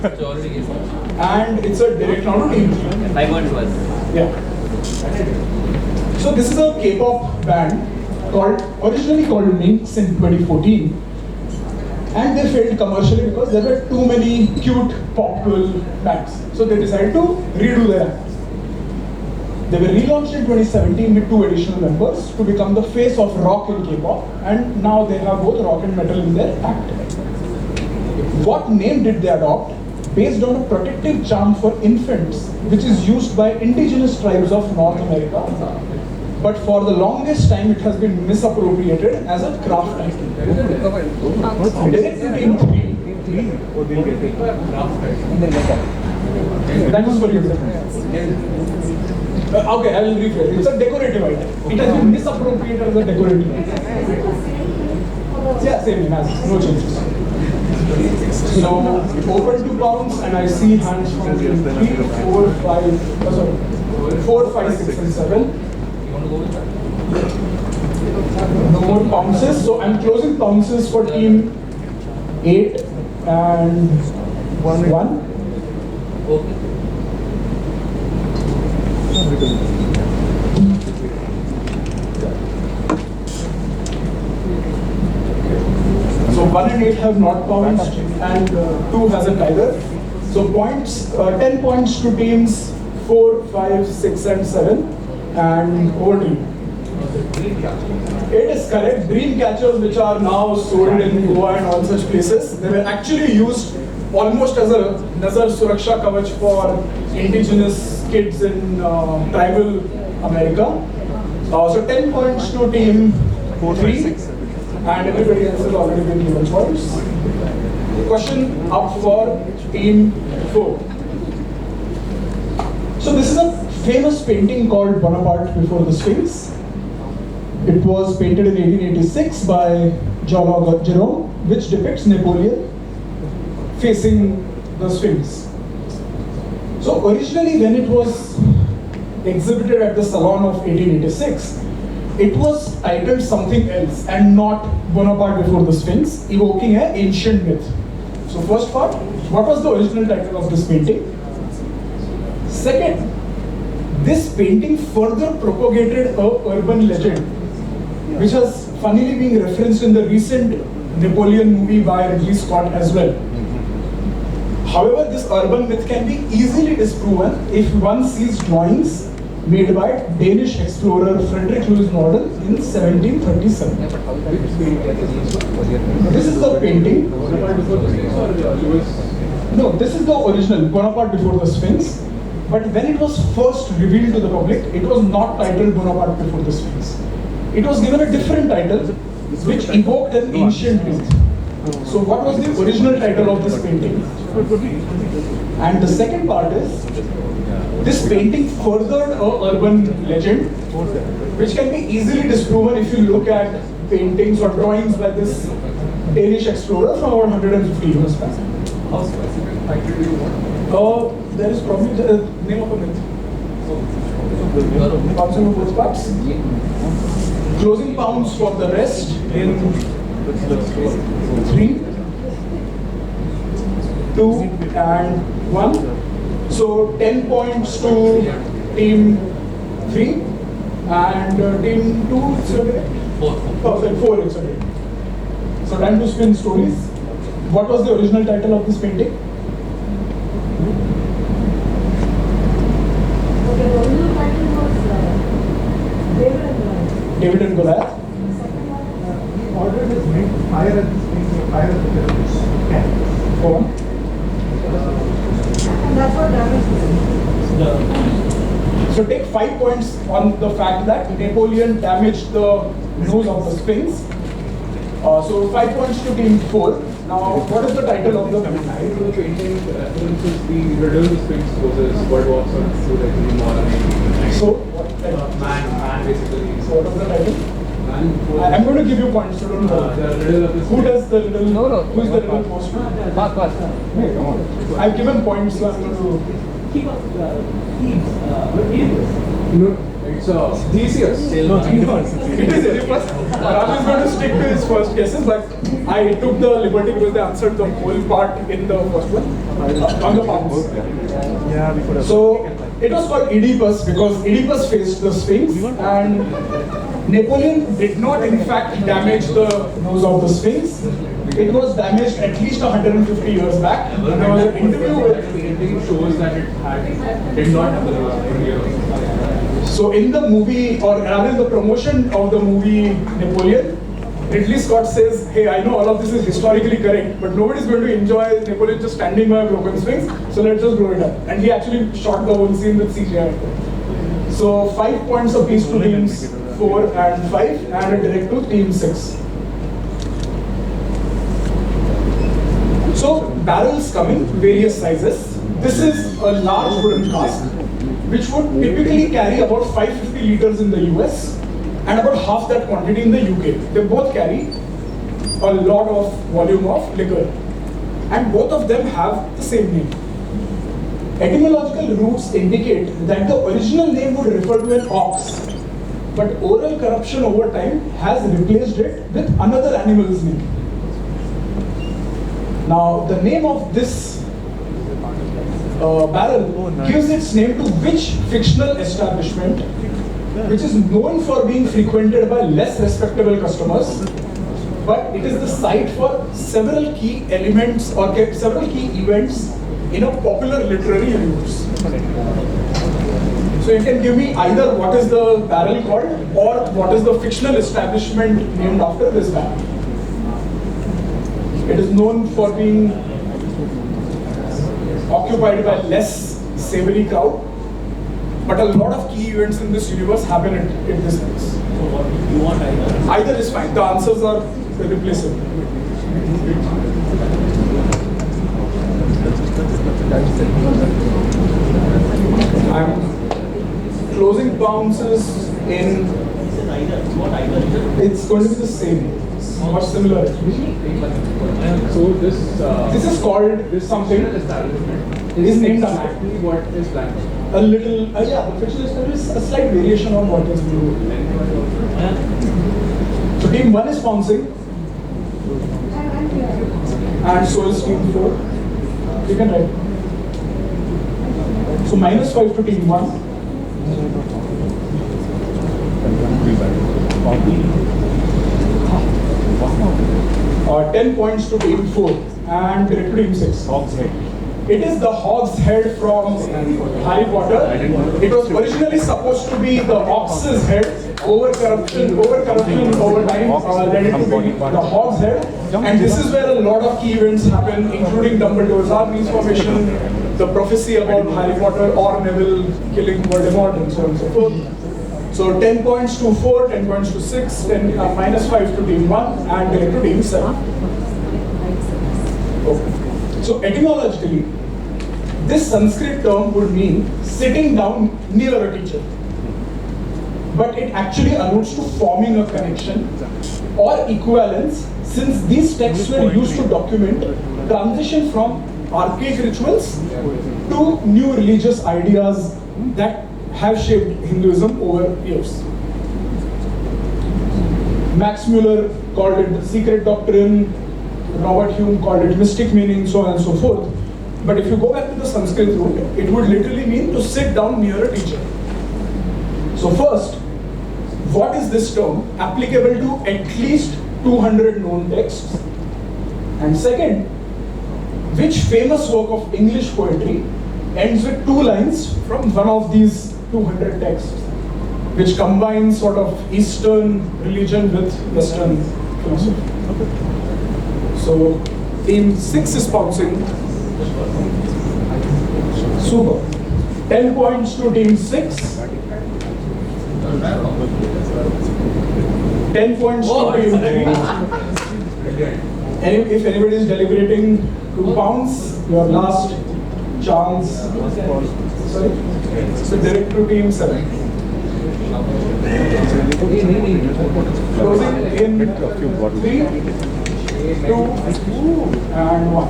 it's already given. And it's a direct round to team 3. 5 points was. Yeah. So this is a K-pop band originally called Minx in 2014. And they failed commercially because there were too many cute pop-girl bands. So they decided to redo their act. They were relaunched in 2017 with 2 additional members to become the face of rock in K-pop, and now they have both rock and metal in their act. What name did they adopt? Based on a protective charm for infants, which is used by indigenous tribes of North America. But for the longest time, it has been misappropriated as a craft title. Direct to team 3. Or they'll get it. That was for you. Okay, I will rephrase. It's a decorative item. It has been misappropriated as a decorative item. Yeah, same as no changes. Now, open to pounds, and I see hands from 3, 4, 5, 4, 5, 6, and 7. No more pounces, so I'm closing pounces for team 8 and 1. Okay. So 1 and 8 have not pounced, and 2 has a tiger. So points, 10 points to teams 4, 5, 6, and 7, and over to you. It is correct. Dream catchers, which are now sold in Goa and all such places, they were actually used almost as a nazar suraksha kavach for indigenous kids in tribal America. So 10 points to team 3, and everybody else has already been given points. Question up for team 4. So this is a famous painting called Bonaparte Before the Sphinx. It was painted in 1886 by Jerome, which depicts Napoleon facing the Sphinx. So originally when it was exhibited at the Salon of 1886, it was titled something else and not Bonaparte Before the Sphinx, evoking an ancient myth. So first part, what was the original title of this painting? Second, this painting further propagated a urban legend, which has funnily been referenced in the recent Napoleon movie by Ridley Scott as well. However, this urban myth can be easily disproven if one sees drawings made by Danish explorer Frederick Louis Norden in 1737. This is the painting. No, this is the original, Bonaparte Before the Sphinx. But when it was first revealed to the public, it was not titled Bonaparte Before the Sphinx. It was given a different title, which evoked an ancient myth. So what was the original title of this painting? And the second part is, this painting furthered a urban legend, which can be easily disproven if you look at paintings or drawings by this Danish explorer from about 150 years back. There is probably the name of a myth. Bouncing of both parts. Closing pounds for the rest in 3, 2, and 1. So 10 points to team 3 and team 2. Oh, sorry, 4. It's okay. So time to spin stories. What was the original title of this painting? The original title was David and Goliath. David and Goliath. He ordered his men to fire at the Sphinx or fire at the pyramids. Go on. And that's what damaged the So take 5 points on the fact that Napoleon damaged the nose of the Sphinx. So 5 points to team 4. Now, what is the title of the painting? The painting references the riddle the Sphinx poses, what walks on through like the modern. So, what Man basically. So what is the title? Man. I'm going to give you points, so don't worry. The riddle of the Who does the little? No. Who is the little poster? I've given points, so I'm going to. No, it's Theseus. No, It is Oedipus. Raj is going to stick to his first guesses, but I took the liberty because they answered the whole part in the first one on the pounds. Yeah, we could have. So it was called Oedipus because Oedipus faced the Sphinx, and Napoleon did not in fact damage the nose of the Sphinx. It was damaged at least 150 years back. And there was an interview with. Painting shows that it did not have the So in the movie, or rather in the promotion of the movie Napoleon, Ridley Scott says, hey, I know all of this is historically correct, but nobody's going to enjoy Napoleon just standing by a broken Sphinx, so let's just blow it up. And he actually shot the whole scene with CGI. So 5 points apiece to teams 4 and 5, and a direct to team 6. So barrels come in various sizes. This is a large wooden cask, which would typically carry about 550 liters in the US and about half that quantity in the UK. They both carry a lot of volume of liquor, and both of them have the same name. Etymological roots indicate that the original name would refer to an ox, but oral corruption over time has replaced it with another animal's name. Now, the name of this barrel gives its name to which fictional establishment, which is known for being frequented by less respectable customers, but it is the site for several key elements or several key events in a popular literary universe. So you can give me either what is the barrel called or what is the fictional establishment named after this barrel. It is known for being occupied by less savory crowd. But a lot of key events in this universe happen at this place. So what you want either? Either is fine. The answers are replaceable. I'm closing bounces in. You want either? It's going to be the same, or similar. So this This is called something. Is named exactly what is blank. a little. Yeah, the fictional story is a slight variation on what is blue. So team 1 is bouncing, and so is team 4. You can write. So -5 to team 1. 10 points to team 4 and to team 6. It is the hog's head from Harry Potter. It was originally supposed to be the ox's head. Over corruption over time led it to be the hog's head. And this is where a lot of key events happen, including Dumbledore's army's formation, the prophecy about Harry Potter or Neville killing Voldemort, and so on and so forth. So 10 points to 4, 10 points to 6, -5 to team 1, and to team 7. Okay. So etymologically, this Sanskrit term would mean sitting down near a teacher. But it actually alludes to forming a connection or equivalence, since these texts were used to document transition from archaic rituals to new religious ideas that have shaped Hinduism over years. Max Muller called it the secret doctrine, Robert Hume called it mystic meaning, so on and so forth. But if you go back to the Sanskrit root, it would literally mean to sit down near a teacher. So first, what is this term applicable to at least 200 known texts? And second, which famous work of English poetry ends with 2 lines from one of these 200 texts, which combines sort of Eastern religion with Western philosophy? So team 6 is bouncing. Super. 10 points to team 6. 10 points to team 3. And if anybody is deliberating to bounce, your last chance. Sorry. So direct to team 7. Closing in 3, 2, and 1.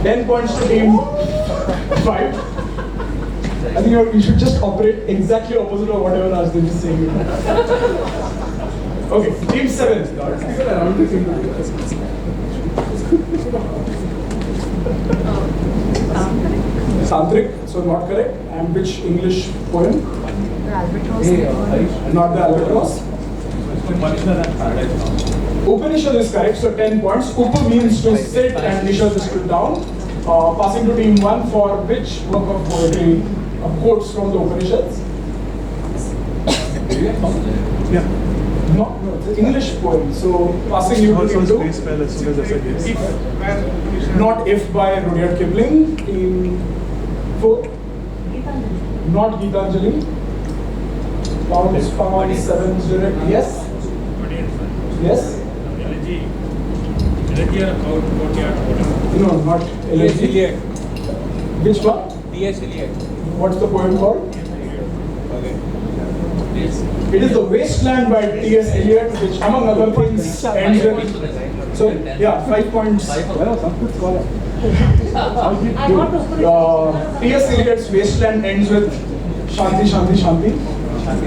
10 points to team 5. I think you should just operate exactly opposite of whatever Rajdeep is saying. Okay, team 7. Tantric, so not correct. And which English poem? Not the Albatross. Upanishad is correct, so 10 points. Upa means to sit and Nishad is to down. Passing to team 1 for which work of poetry quotes from the Upanishads? Yeah. No, it's an English poem. So passing you to team 2. Not If by Rudyard Kipling. Team 4. Not Gitanjali. Pounds, 7 direct. Yes. Yes. No, not elegy. Which one? T.S. Eliot. What's the poem called? It is The Wasteland by T.S. Eliot, which among other things ends with. So yeah, 5 points. T.S. Eliot's Wasteland ends with Shanti, Shanti, Shanti,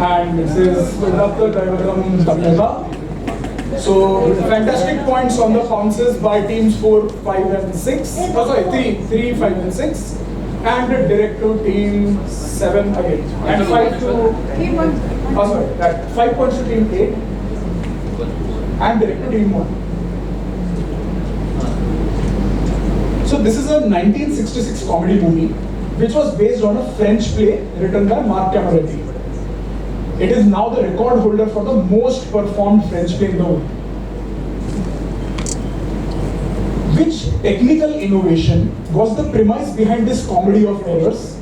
and it says Datta Daivatam Tapeta. So fantastic points on the bounces by teams 4, 5, and 6. Oh, sorry, 3, 5, and 6, and direct to team 7 again. And 5 to Team 1. oh, sorry, that 5 points to team 8, and direct to team 1. So this is a 1966 comedy movie, which was based on a French play written by Marc Cameretti. It is now the record holder for the most performed French play in the world. Which technical innovation was the premise behind this comedy of errors,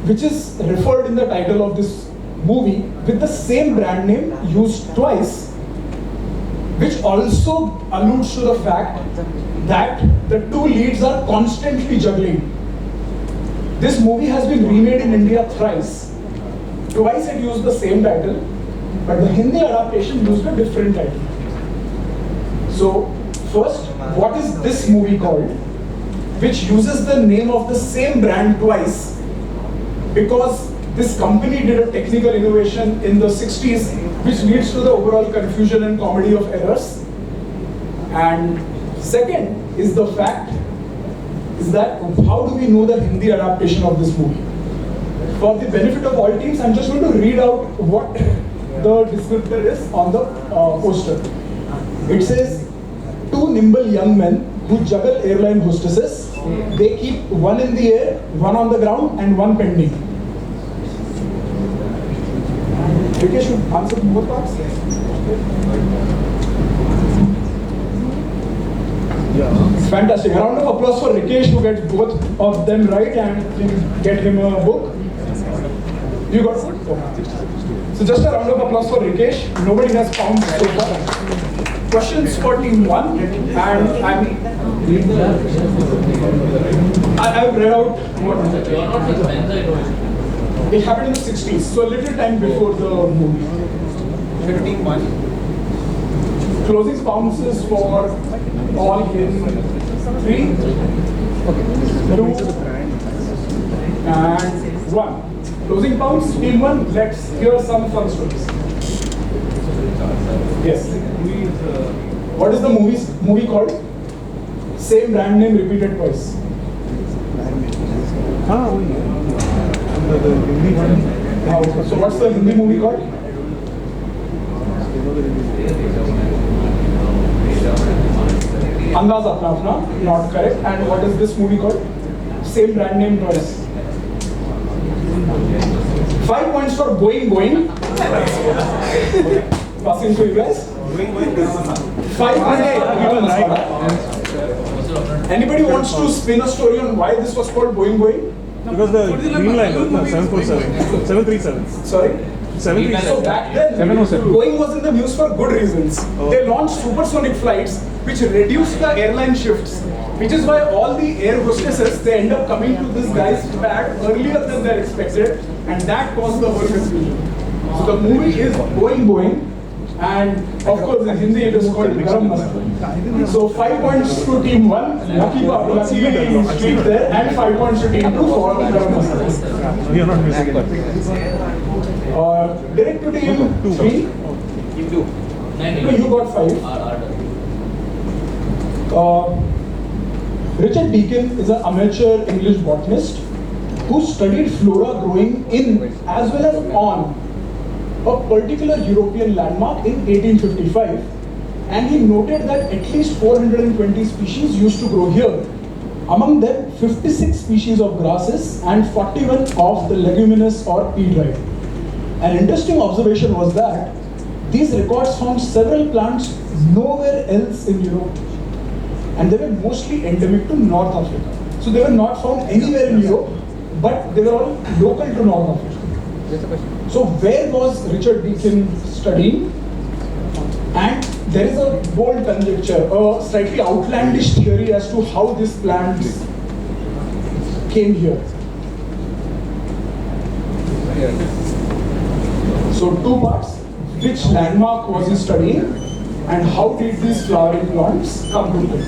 which is referred in the title of this movie with the same brand name used twice, which also alludes to the fact that the two leads are constantly juggling. This movie has been remade in India thrice. Twice it used the same title, but the Hindi adaptation used a different title. So, first, what is this movie called, which uses the name of the same brand twice? Because this company did a technical innovation in the 60s, which leads to the overall confusion and comedy of errors. And second is the fact is that how do we know the Hindi adaptation of this movie? For the benefit of all teams, I'm just going to read out what the descriptor is on the poster. It says, two nimble young men who juggle airline hostesses. They keep one in the air, one on the ground, and one pending. Rikesh should answer both parts. Fantastic. A round of applause for Rikesh, who gets both of them right and get him a book. You got it? So just a round of applause for Rikesh. Nobody has found so far. Questions for team 1, and I've read out what it happened in the 60s, so a little time before the movie. Team 1. Closing bounces for all in 3, 2, and 1. Closing bounce, team 1, let's hear some fun stories. Yes. What is the movie called? Same brand name repeated twice. So what's the Hindi movie called? Andaz Apna Apna, not correct. And what is this movie called? Same brand name twice. 5 points for Going Going. Passing to you guys. 5 points for Given Masala. Anybody wants to spin a story on why this was called Going Going? Because the green line, 747, 737. Sorry? 737. So back then, Boeing was in the news for good reasons. They launched supersonic flights which reduced the airline shifts, which is why all the air hostesses, they end up coming to this guy's pad earlier than they're expected, and that caused the whole confusion. So the movie is Boeing, and of course in Hindi it is called Garam Masala. So 5 points to team 1, luckily streak there, and 5 points to team 2 for Garam Masala. We are not missing it. Direct to team 3. Team 2. No, you got 5. Richard Deakin is an amateur English botanist who studied flora growing in as well as on a particular European landmark in 1855, and he noted that at least 420 species used to grow here. Among them, 56 species of grasses and 41 of the leguminous or pea tribe. An interesting observation was that these records found several plants nowhere else in Europe, and they were mostly endemic to North Africa. So they were not found anywhere in Europe, but they were all local to North Africa. So where was Richard Deakin studying? And there is a bold conjecture, a slightly outlandish theory as to how these plants came here. So 2 parts. Which landmark was he studying? And how did these flowering plants come to life?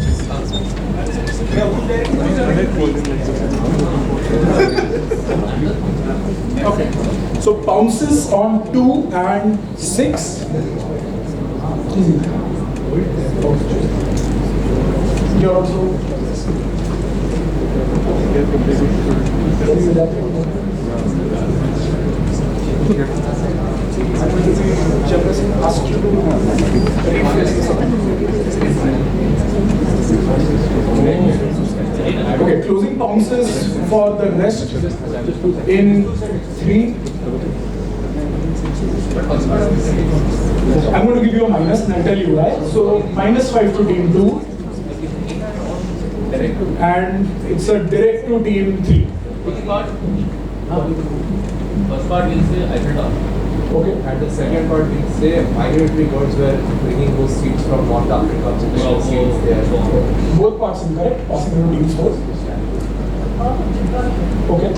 Okay, so bounces on 2 and 6. You're also. Ask you to okay, closing bounces for the rest in 3. I'm going to give you a minus and I'll tell you why. So -5 to team 2. and it's a direct to team 3. Which part? First part will say Hyderabad. Okay. And the second part will say migratory birds were bringing those seeds from North Africa, special seeds there. Both parts incorrect, passing into team 4. Okay.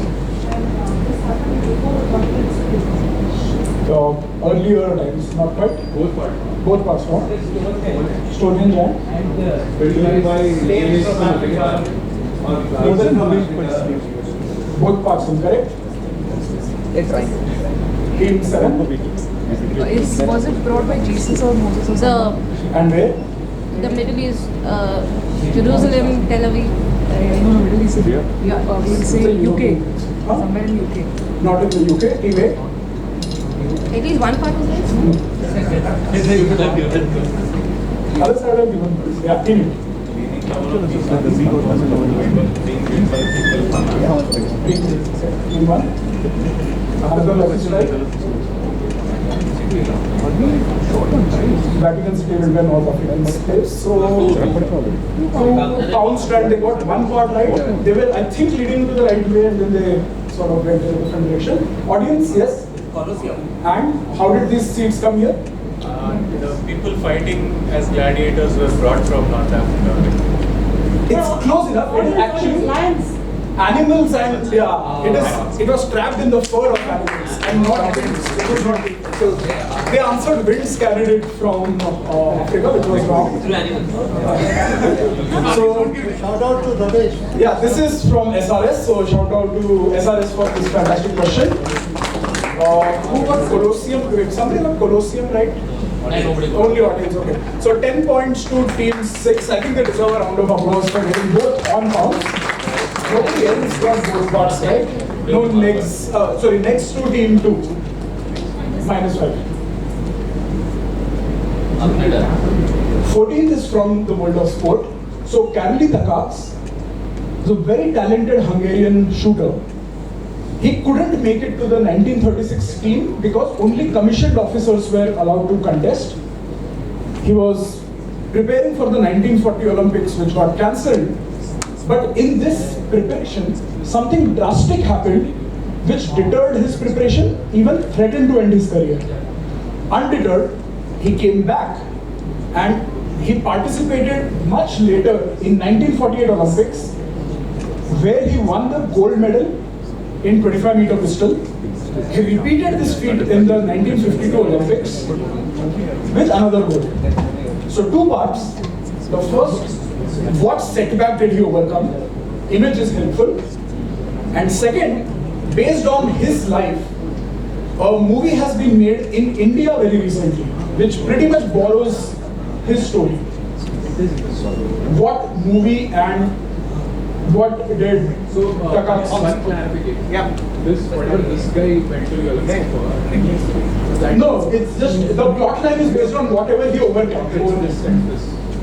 Earlier times, not quite. Both parts. Both parts, no? Stone and Built by both parts incorrect. It's fine. Team 7. Was it brought by Jesus or Moses? And where? The Middle East, Jerusalem, Tel Aviv. No, Middle East. Yeah, we'll say UK. Huh? Somewhere in UK. Not in the UK. Team A. At least one part was there. Other side of given. Yeah, team A. Team 1. Another office right. Vatican City will be North African space. So, 2 pound strand, they got one part right. They were, I think, leading to the right way and then they sort of went in a different direction. Audience, yes? Colosseum. And how did these seats come here? The people fighting as gladiators were brought from North Africa. It's close enough. It is actually Lions. animals and it was trapped in the fur of animals and not winds. It was not. So they answered winds carried it from Africa, which was wrong. Through animals. So Shout out to Ramesh. yeah, this is from SRS. So shout out to SRS for this fantastic question. Who got Colosseum? Wait, somebody got Colosseum, right? Only audience, okay. So 10 points to team 6. I think they deserve a round of applause for getting both on pounds. Nobody else got both parts, right? No legs. Sorry, next to team 2. -5. 14th is from the world of sport. So Khairatabad is a very talented Hungarian shooter. He couldn't make it to the 1936 team because only commissioned officers were allowed to contest. He was preparing for the 1940 Olympics, which got cancelled. But in this preparation, something drastic happened which deterred his preparation, even threatened to end his career. Undeterred, he came back and he participated much later in 1948 Olympics, where he won the gold medal in 25-meter pistol. He repeated this feat in the 1952 Olympics with another gold. So 2 parts. The first, what setback did he overcome? Image is helpful. And second, based on his life, a movie has been made in India very recently, which pretty much borrows his story. What movie and what did Takat clarification. Yeah. Whatever this guy went to the Olympics for. No, it's just the plot line is based on whatever he overcame.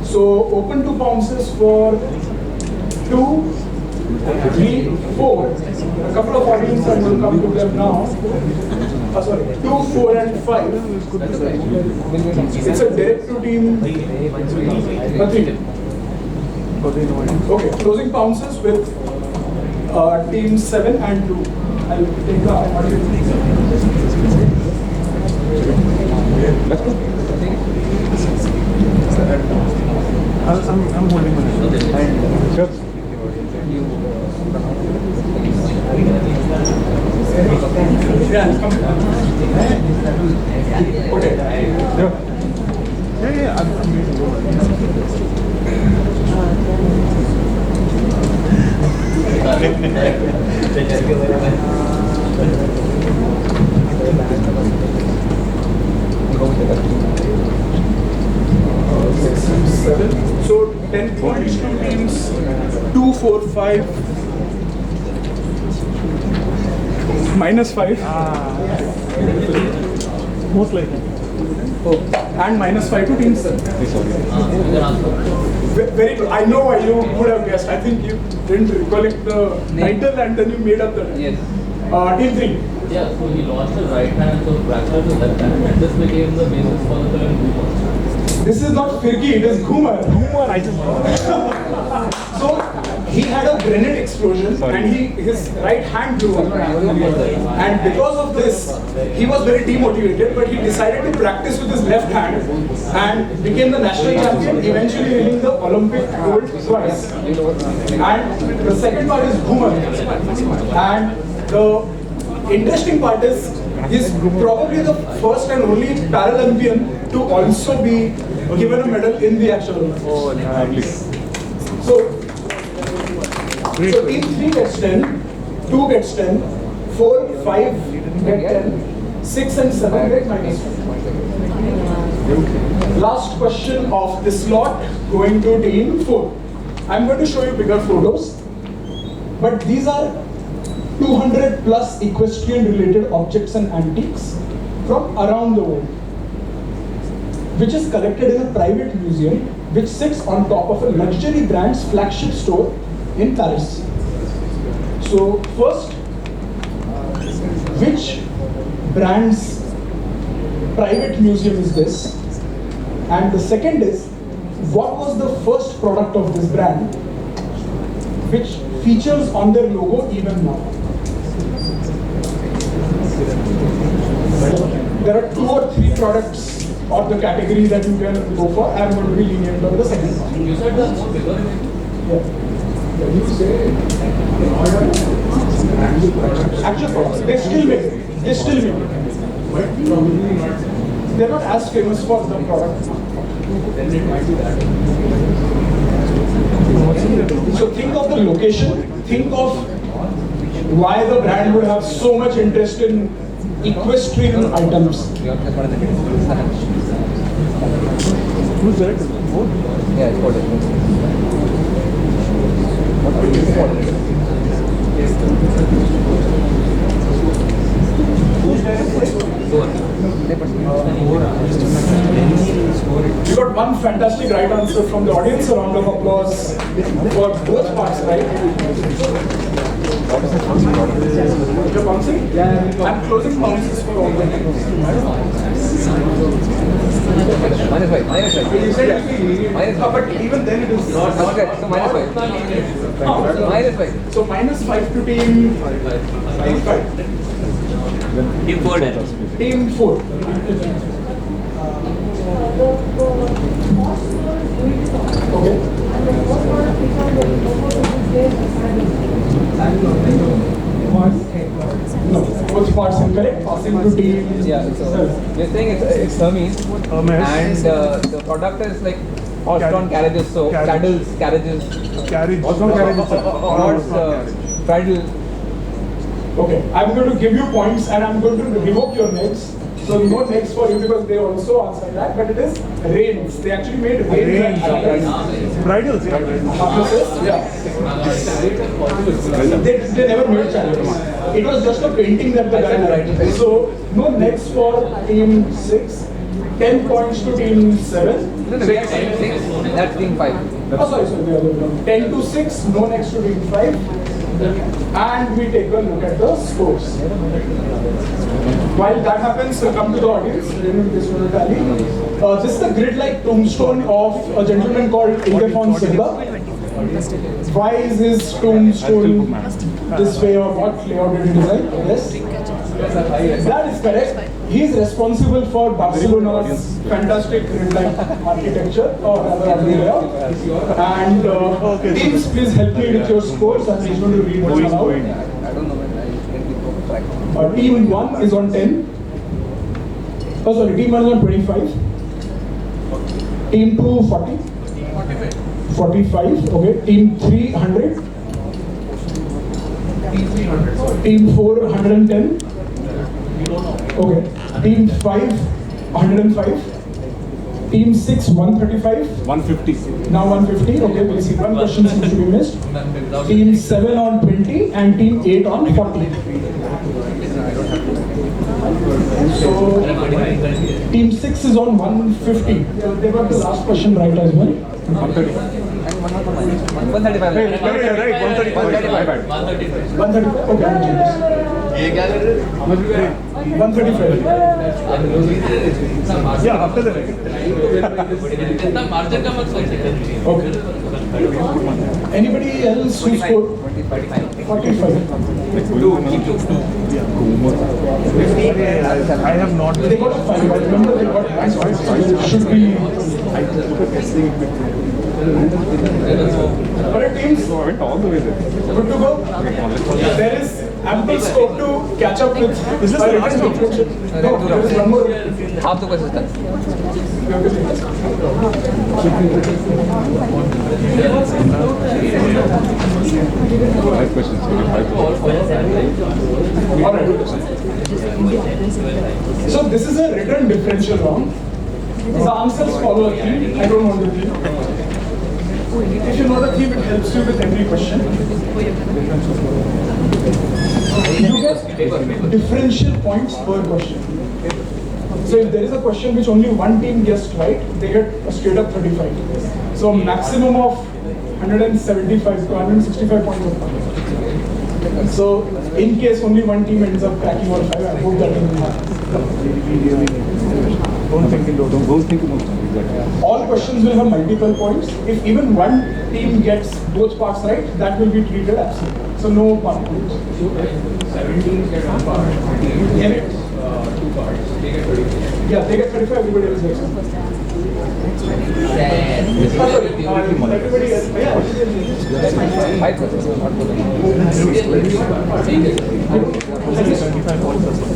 So open 2 bounces for 2, 3, 4. A couple of audience will come to them now. Sorry, 2, 4, and 5. It's a direct to team 3. Okay, closing bounces with team 7 and 2. I'll take the audience. I'm holding my Sure. Yeah, come. Okay. Yeah, I'm going to go. So 10 points to teams 2, 4, 5. -5. Most likely. Oh, and -5 to team 7. Very good. I know why you would have guessed. I think you didn't recollect the title and then you made up the Yes. team 3. Yeah, so he lost his right hand, so fractured his left hand, and this became the basis for the film. This is not firki, it is ghumar. I just So he had a grenade explosion and his right hand blew up. And because of this, he was very demotivated, but he decided to practice with his left hand and became the national champion, eventually winning the Olympic gold twice. And the second part is ghumar. And the interesting part is he's probably the first and only Paralympian to also be given a medal in the actual Olympics. So team 3 gets 10, 2 gets 10, 4, 5 get 10, 6 and 7 get minus 1. Last question of this slot going to team 4. I'm going to show you bigger photos, but these are 200 plus equestrian related objects and antiques from around the world, which is collected in a private museum which sits on top of a luxury brand's flagship store in Paris. So first, which brand's private museum is this? And the second is, what was the first product of this brand which features on their logo even now? There are 2 or 3 products or the category that you can go for. I am going to be lenient on the second one. You said the more bigger. Actual products. They still make it. They're not as famous for the product. So think of the location. Think of why the brand would have so much interest in equestrian items. who's directed? Yeah, it's called We got one fantastic right answer from the audience. A round of applause for both parts, right? You're bouncing? Yeah. I'm closing bounces for all the names. -5. You said but even then it is not. Okay, so -5. -5. So -5 to team 5. Team 4 then. Team 4. Okay. No, both parts incorrect. Passing to team. Yeah, so we're saying it's Hermes, and the product is like horse-drawn carriages, so saddles, carriages, horse, bridle. Okay, I'm going to give you points and I'm going to revoke your next. So no next for you because they also answered that, but it is reins. They actually made reins. Bridles, Yeah. They never made channels. It was just a painting that the guy did. So no next for team 6. 10 points to team 7. That's team 5. Oh, sorry, the other one. 10 to 6, no next to team 5. And we take a look at the scores. While that happens, come to the audience. This is the grid-like tombstone of a gentleman called Ildefonso Silva. Why is his tombstone this way, or what layout did he design? Yes? That is correct. He is responsible for Barcelona's fantastic grid-like architecture, or rather layout. And teams, please help me with your scores. I'm just going to read what's allowed. Team 1 is on 10. Oh, sorry, team 1 is on 25. Team 2, 40. 45, okay. Team 3, 100. Team 4, 110. Okay. Team 5, 105. Team 6, 135. 150. Now 150. Okay, we'll see. One question seems to be missed. Team 7 on 20 and Team 8 on 40. So, Team 6 is on 150. They got the last question right as well. 130. 135. Hey, right, 135. My bad. 135? Okay, I'll change this. 135. Yeah, after the जितना margin का मत सोचिए Okay. Anybody else who scored 45? I have not. They got a 5. I remember they got a 5. So it should be. Alright, teams. I went all the way there. Good to go? There is ample scope to catch up with. Is this the last one? No, there is one more. Half the questions done. Five questions. Alright. So this is a written differential round. The answers follow a theme. I don't know the theme. If you know the theme, it helps you with every question. You get differential points per question. So if there is a question which only one team guessed right, they get a straight up 35. So maximum of 175 to 165 points of point. So in case only one team ends up cracking all 5, I hope that doesn't happen. Don't think in those. Exactly. All questions will have multiple points. If even one team gets both parts right, that will be treated absolute. So no part points. 17 get one part. Get it? 2 parts. They get 35. Yeah, they get 35, everybody else gets it. Everybody else, yeah. 5 questions.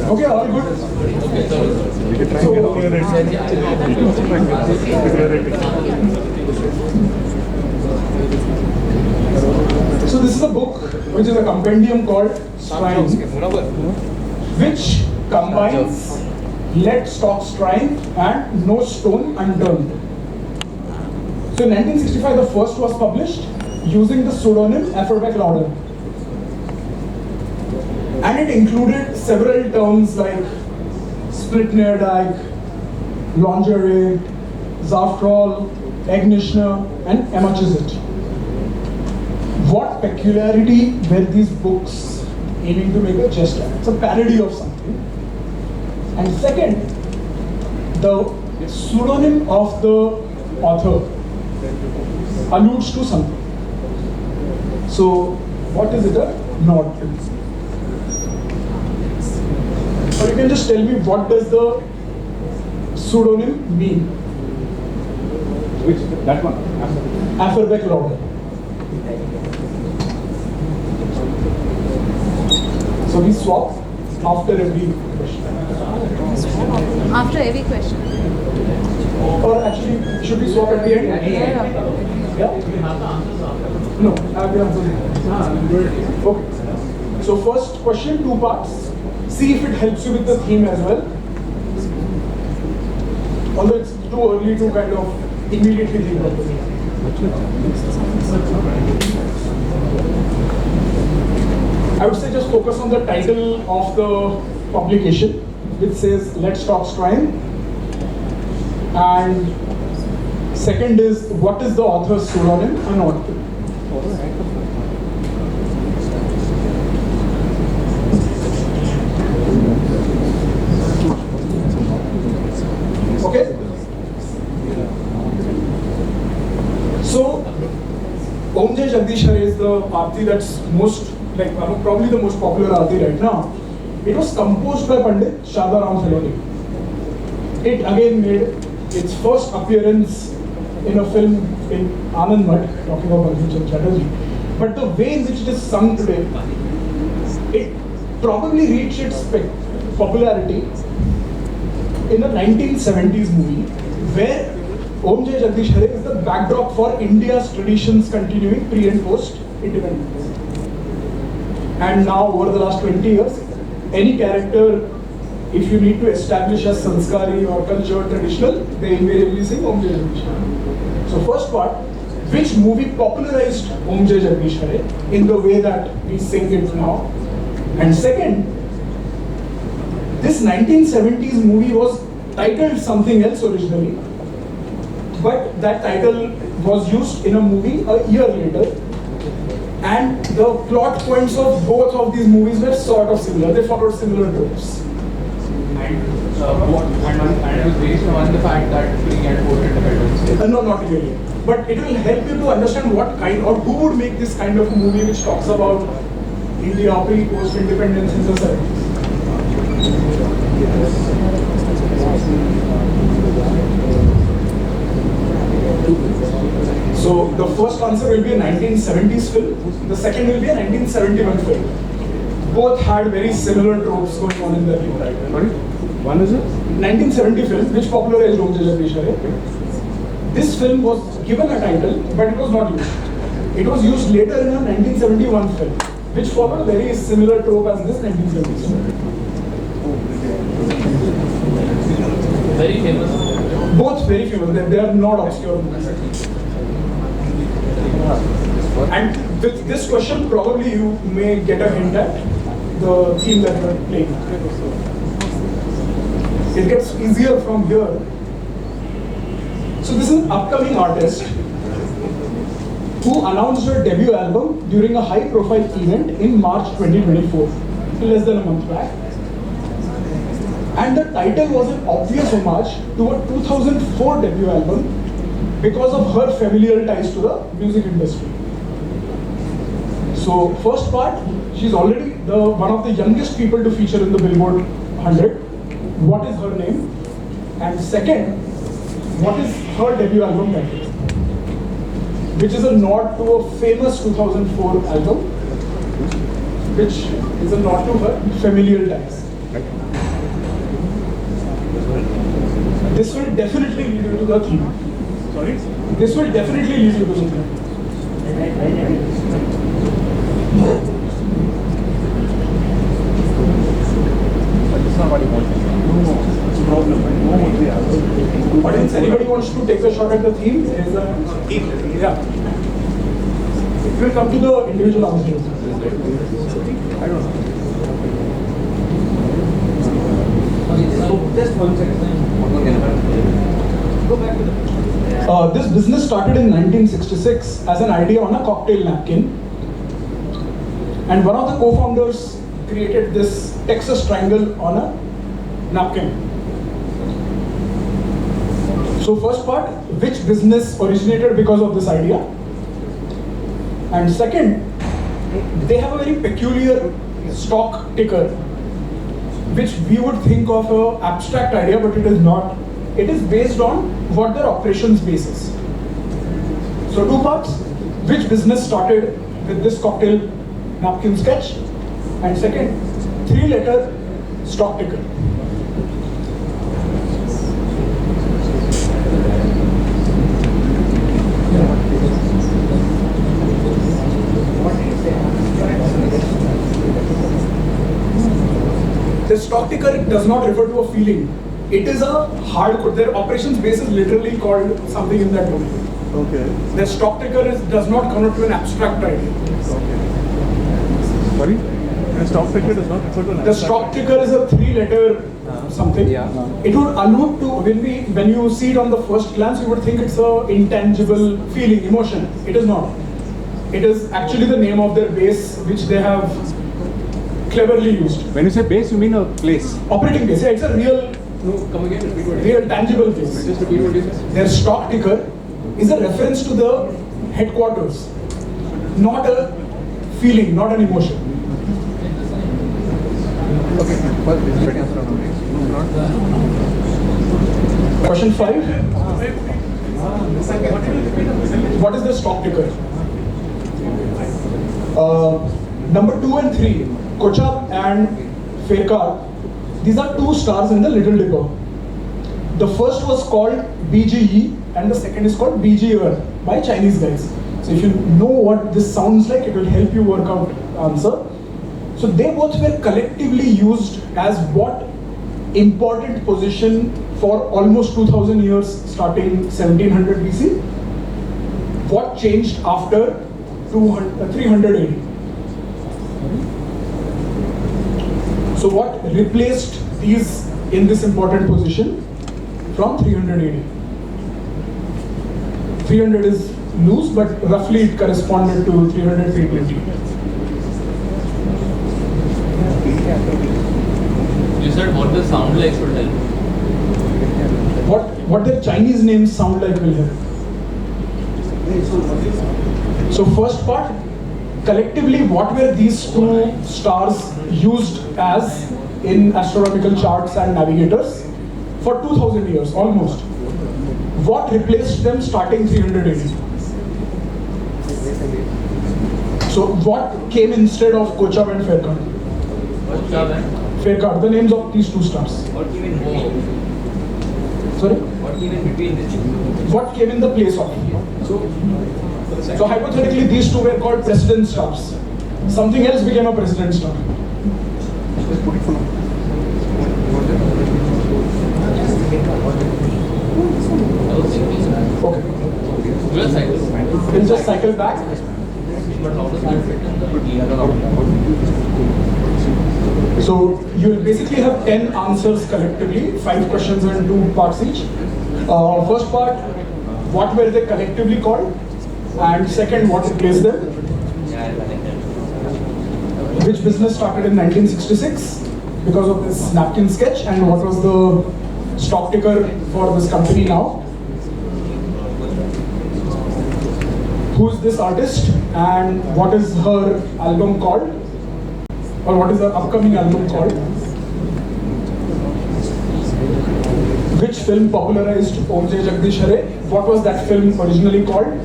Okay, all good. We can try and get clear So this is a book which is a compendium called Strine, which combines Let's Talk Strine and No Stone Unturned. So in 1965 the first was published using the pseudonym Afferbeck Lauder. And it included several terms like split near dyke, lingerie, Zaftrol, Eggnishner, and Emma Chisholm. What peculiarity were these books aiming to make a jest at? It's a parody of something. And second, the pseudonym of the author alludes to something. So, what is it a nod to? Or you can just tell me what does the pseudonym mean? Which? That one? Afferbeck Lauder. So we swap after every question. After every question. Or actually, should we swap at the end? Yeah? No, I have the answer. Okay. So first question, 2 parts. See if it helps you with the theme as well. Although it's too early to kind of immediately think of it. I would say just focus on the title of the publication, which says Let's Talk Strine. And second is, what is the author's pseudonym and author? Okay? So, Om Jai Jagdish Hare is the Aarti that's most, like probably the most popular Aarti right now. It was composed by Pandit Sharda Ram Feloni. It again made its first appearance in a film in Anand Mat, talking about Bankim Chatterjee. But the way in which it is sung today, it probably reached its popularity in the 1970s movie, where Om Jai Jagdish Hare is the backdrop for India's traditions continuing pre and post independence. And now, over the last 20 years, any character, if you need to establish a sanskari or cultured traditional, they invariably sing Om Jai Jagdish Hare. So first part, which movie popularized Om Jai Jagdish Hare in the way that we sing it now? And second, this 1970s movie was titled something else originally, but that title was used in a movie a year later. And the plot points of both of these movies were sort of similar. They followed similar tropes. And it was based on the fact that we get post-independence. No, not really. But it will help you to understand what kind or who would make this kind of a movie which talks about India pre-post-independence in the 70s. So the first answer will be a 1970s film. The second will be a 1971 film. Both had very similar tropes going on in their film. Sorry? One is it? 1970 film, which popularized Log Jai Jagdish. This film was given a title, but it was not used. It was used later in a 1971 film, which followed a very similar trope as this 1970s film. Very famous. Both very famous. They are not obscure. And with this question, probably you may get a hint at the theme that you are playing. It gets easier from here. So this is an upcoming artist who announced her debut album during a high-profile event in March 2024, less than a month back. And the title was an obvious homage to a 2004 debut album because of her familial ties to the music industry. So first part, she's already one of the youngest people to feature in the Billboard 100. What is her name? And second, what is her debut album title? Which is a nod to a famous 2004 album, which is a nod to her familial ties. This will definitely lead you to the theme. Sorry? This will definitely lead you to the theme. That's not what he wants. No problem. No Audience, anybody wants to take a shot at the theme? Yeah. It will come to the individual answers. I don't know. Just 1 second. Go back to the. This business started in 1966 as an idea on a cocktail napkin. And one of the co-founders created this Texas triangle on a napkin. So first part, which business originated because of this idea? And second, they have a very peculiar stock ticker, which we would think of an abstract idea, but it is not. It is based on what their operations base is. So 2 parts, which business started with this cocktail napkin sketch? And second, 3-letter stock ticker. The stock ticker does not refer to a feeling. It is a hardcore. Their operations base is literally called something in that domain. Okay. Their stock ticker does not connote to an abstract idea. Okay. Sorry? The stock ticker does not refer to an The stock ticker is a 3-letter something. Yeah. It would allude to, when you see it on the first glance, you would think it's an intangible feeling, emotion. It is not. It is actually the name of their base, which they have cleverly used. When you say base, you mean a place? Operating base, yeah, it's a real, Come again, repeat what real tangible base. Just repeat what you said. Their stock ticker is a reference to the headquarters, not a feeling, not an emotion. Okay. Well, this is answer Question 5. What is the stock ticker? Number 2 and 3, Kochab and Faircar. These are 2 stars in the Little Dipper. The first was called BGE and the second is called BGR by Chinese guys. So if you know what this sounds like, it will help you work out the answer. So they both were collectively used as what important position for almost 2000 years starting 1700 BC? What changed after 300 AD? So what replaced these in this important position from 300 AD? 300 is loose, but roughly it corresponded to 300, 320. You said what the sound like should help. What their Chinese names sound like will help. So first part, collectively what were these two stars used as in astronomical charts and navigators for 2000 years almost? What replaced them starting 300 AD? So what came instead of Kochab and Faircard? Faircard, the names of these two stars. What came in more? Sorry? What came in between this? What came in the place of? So hypothetically these two were called president stars. Something else became a president star. Okay. We'll cycle. We'll just cycle back. But how does that fit in the So you will basically have 10 answers collectively, 5 questions and 2 parts each. First part, what were they collectively called? And second, what replaced them? Which business started in 1966 because of this napkin sketch, and what was the stock ticker for this company now? Who's this artist and what is her album called? Or what is her upcoming album called? Which film popularized Om Jai Jagdish Hare? What was that film originally called?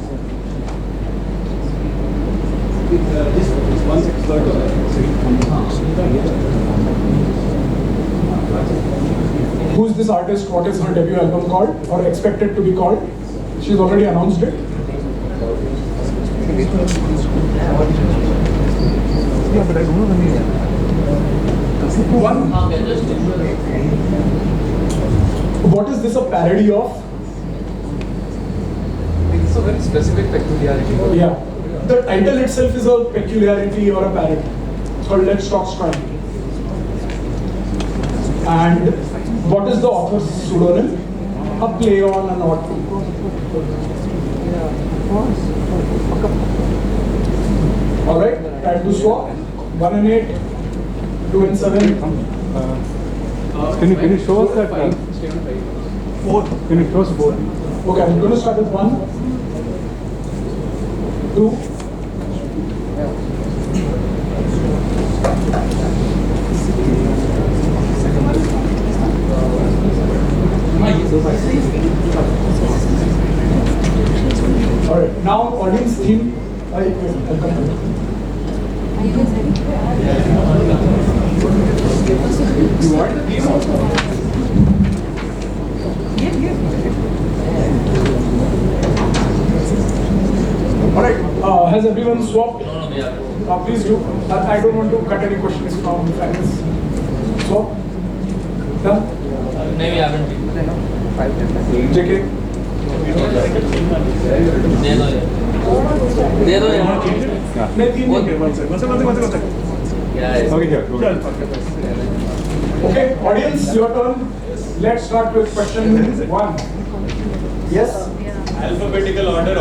Who's this artist? What is her debut album called or expected to be called? She's already announced it. Yeah, but I don't know the name. One. What is this a parody of? It's a very specific peculiarity. Yeah. The title itself is a peculiarity or a parody. It's called Let's Talk Strike. And what is the author's pseudonym? A play on an odd. Alright, time to swap. 1 and 8, 2 and 7. Can you show us that? 4. Can you show us 4? Okay, I'm going to start with 1, 2. Alright, now audience theme. I'll come to it. Are you guys ready? You want the theme also? Alright, has everyone swapped? No, yeah. Please do. I don't want to cut any questions from the fans. Swap? Done? Maybe I haven't been. JK? दे दो यार मैं 3 One second. Yeah, Okay, here. Okay, audience, your turn. Let's start with question 1. Yes? Alphabetical order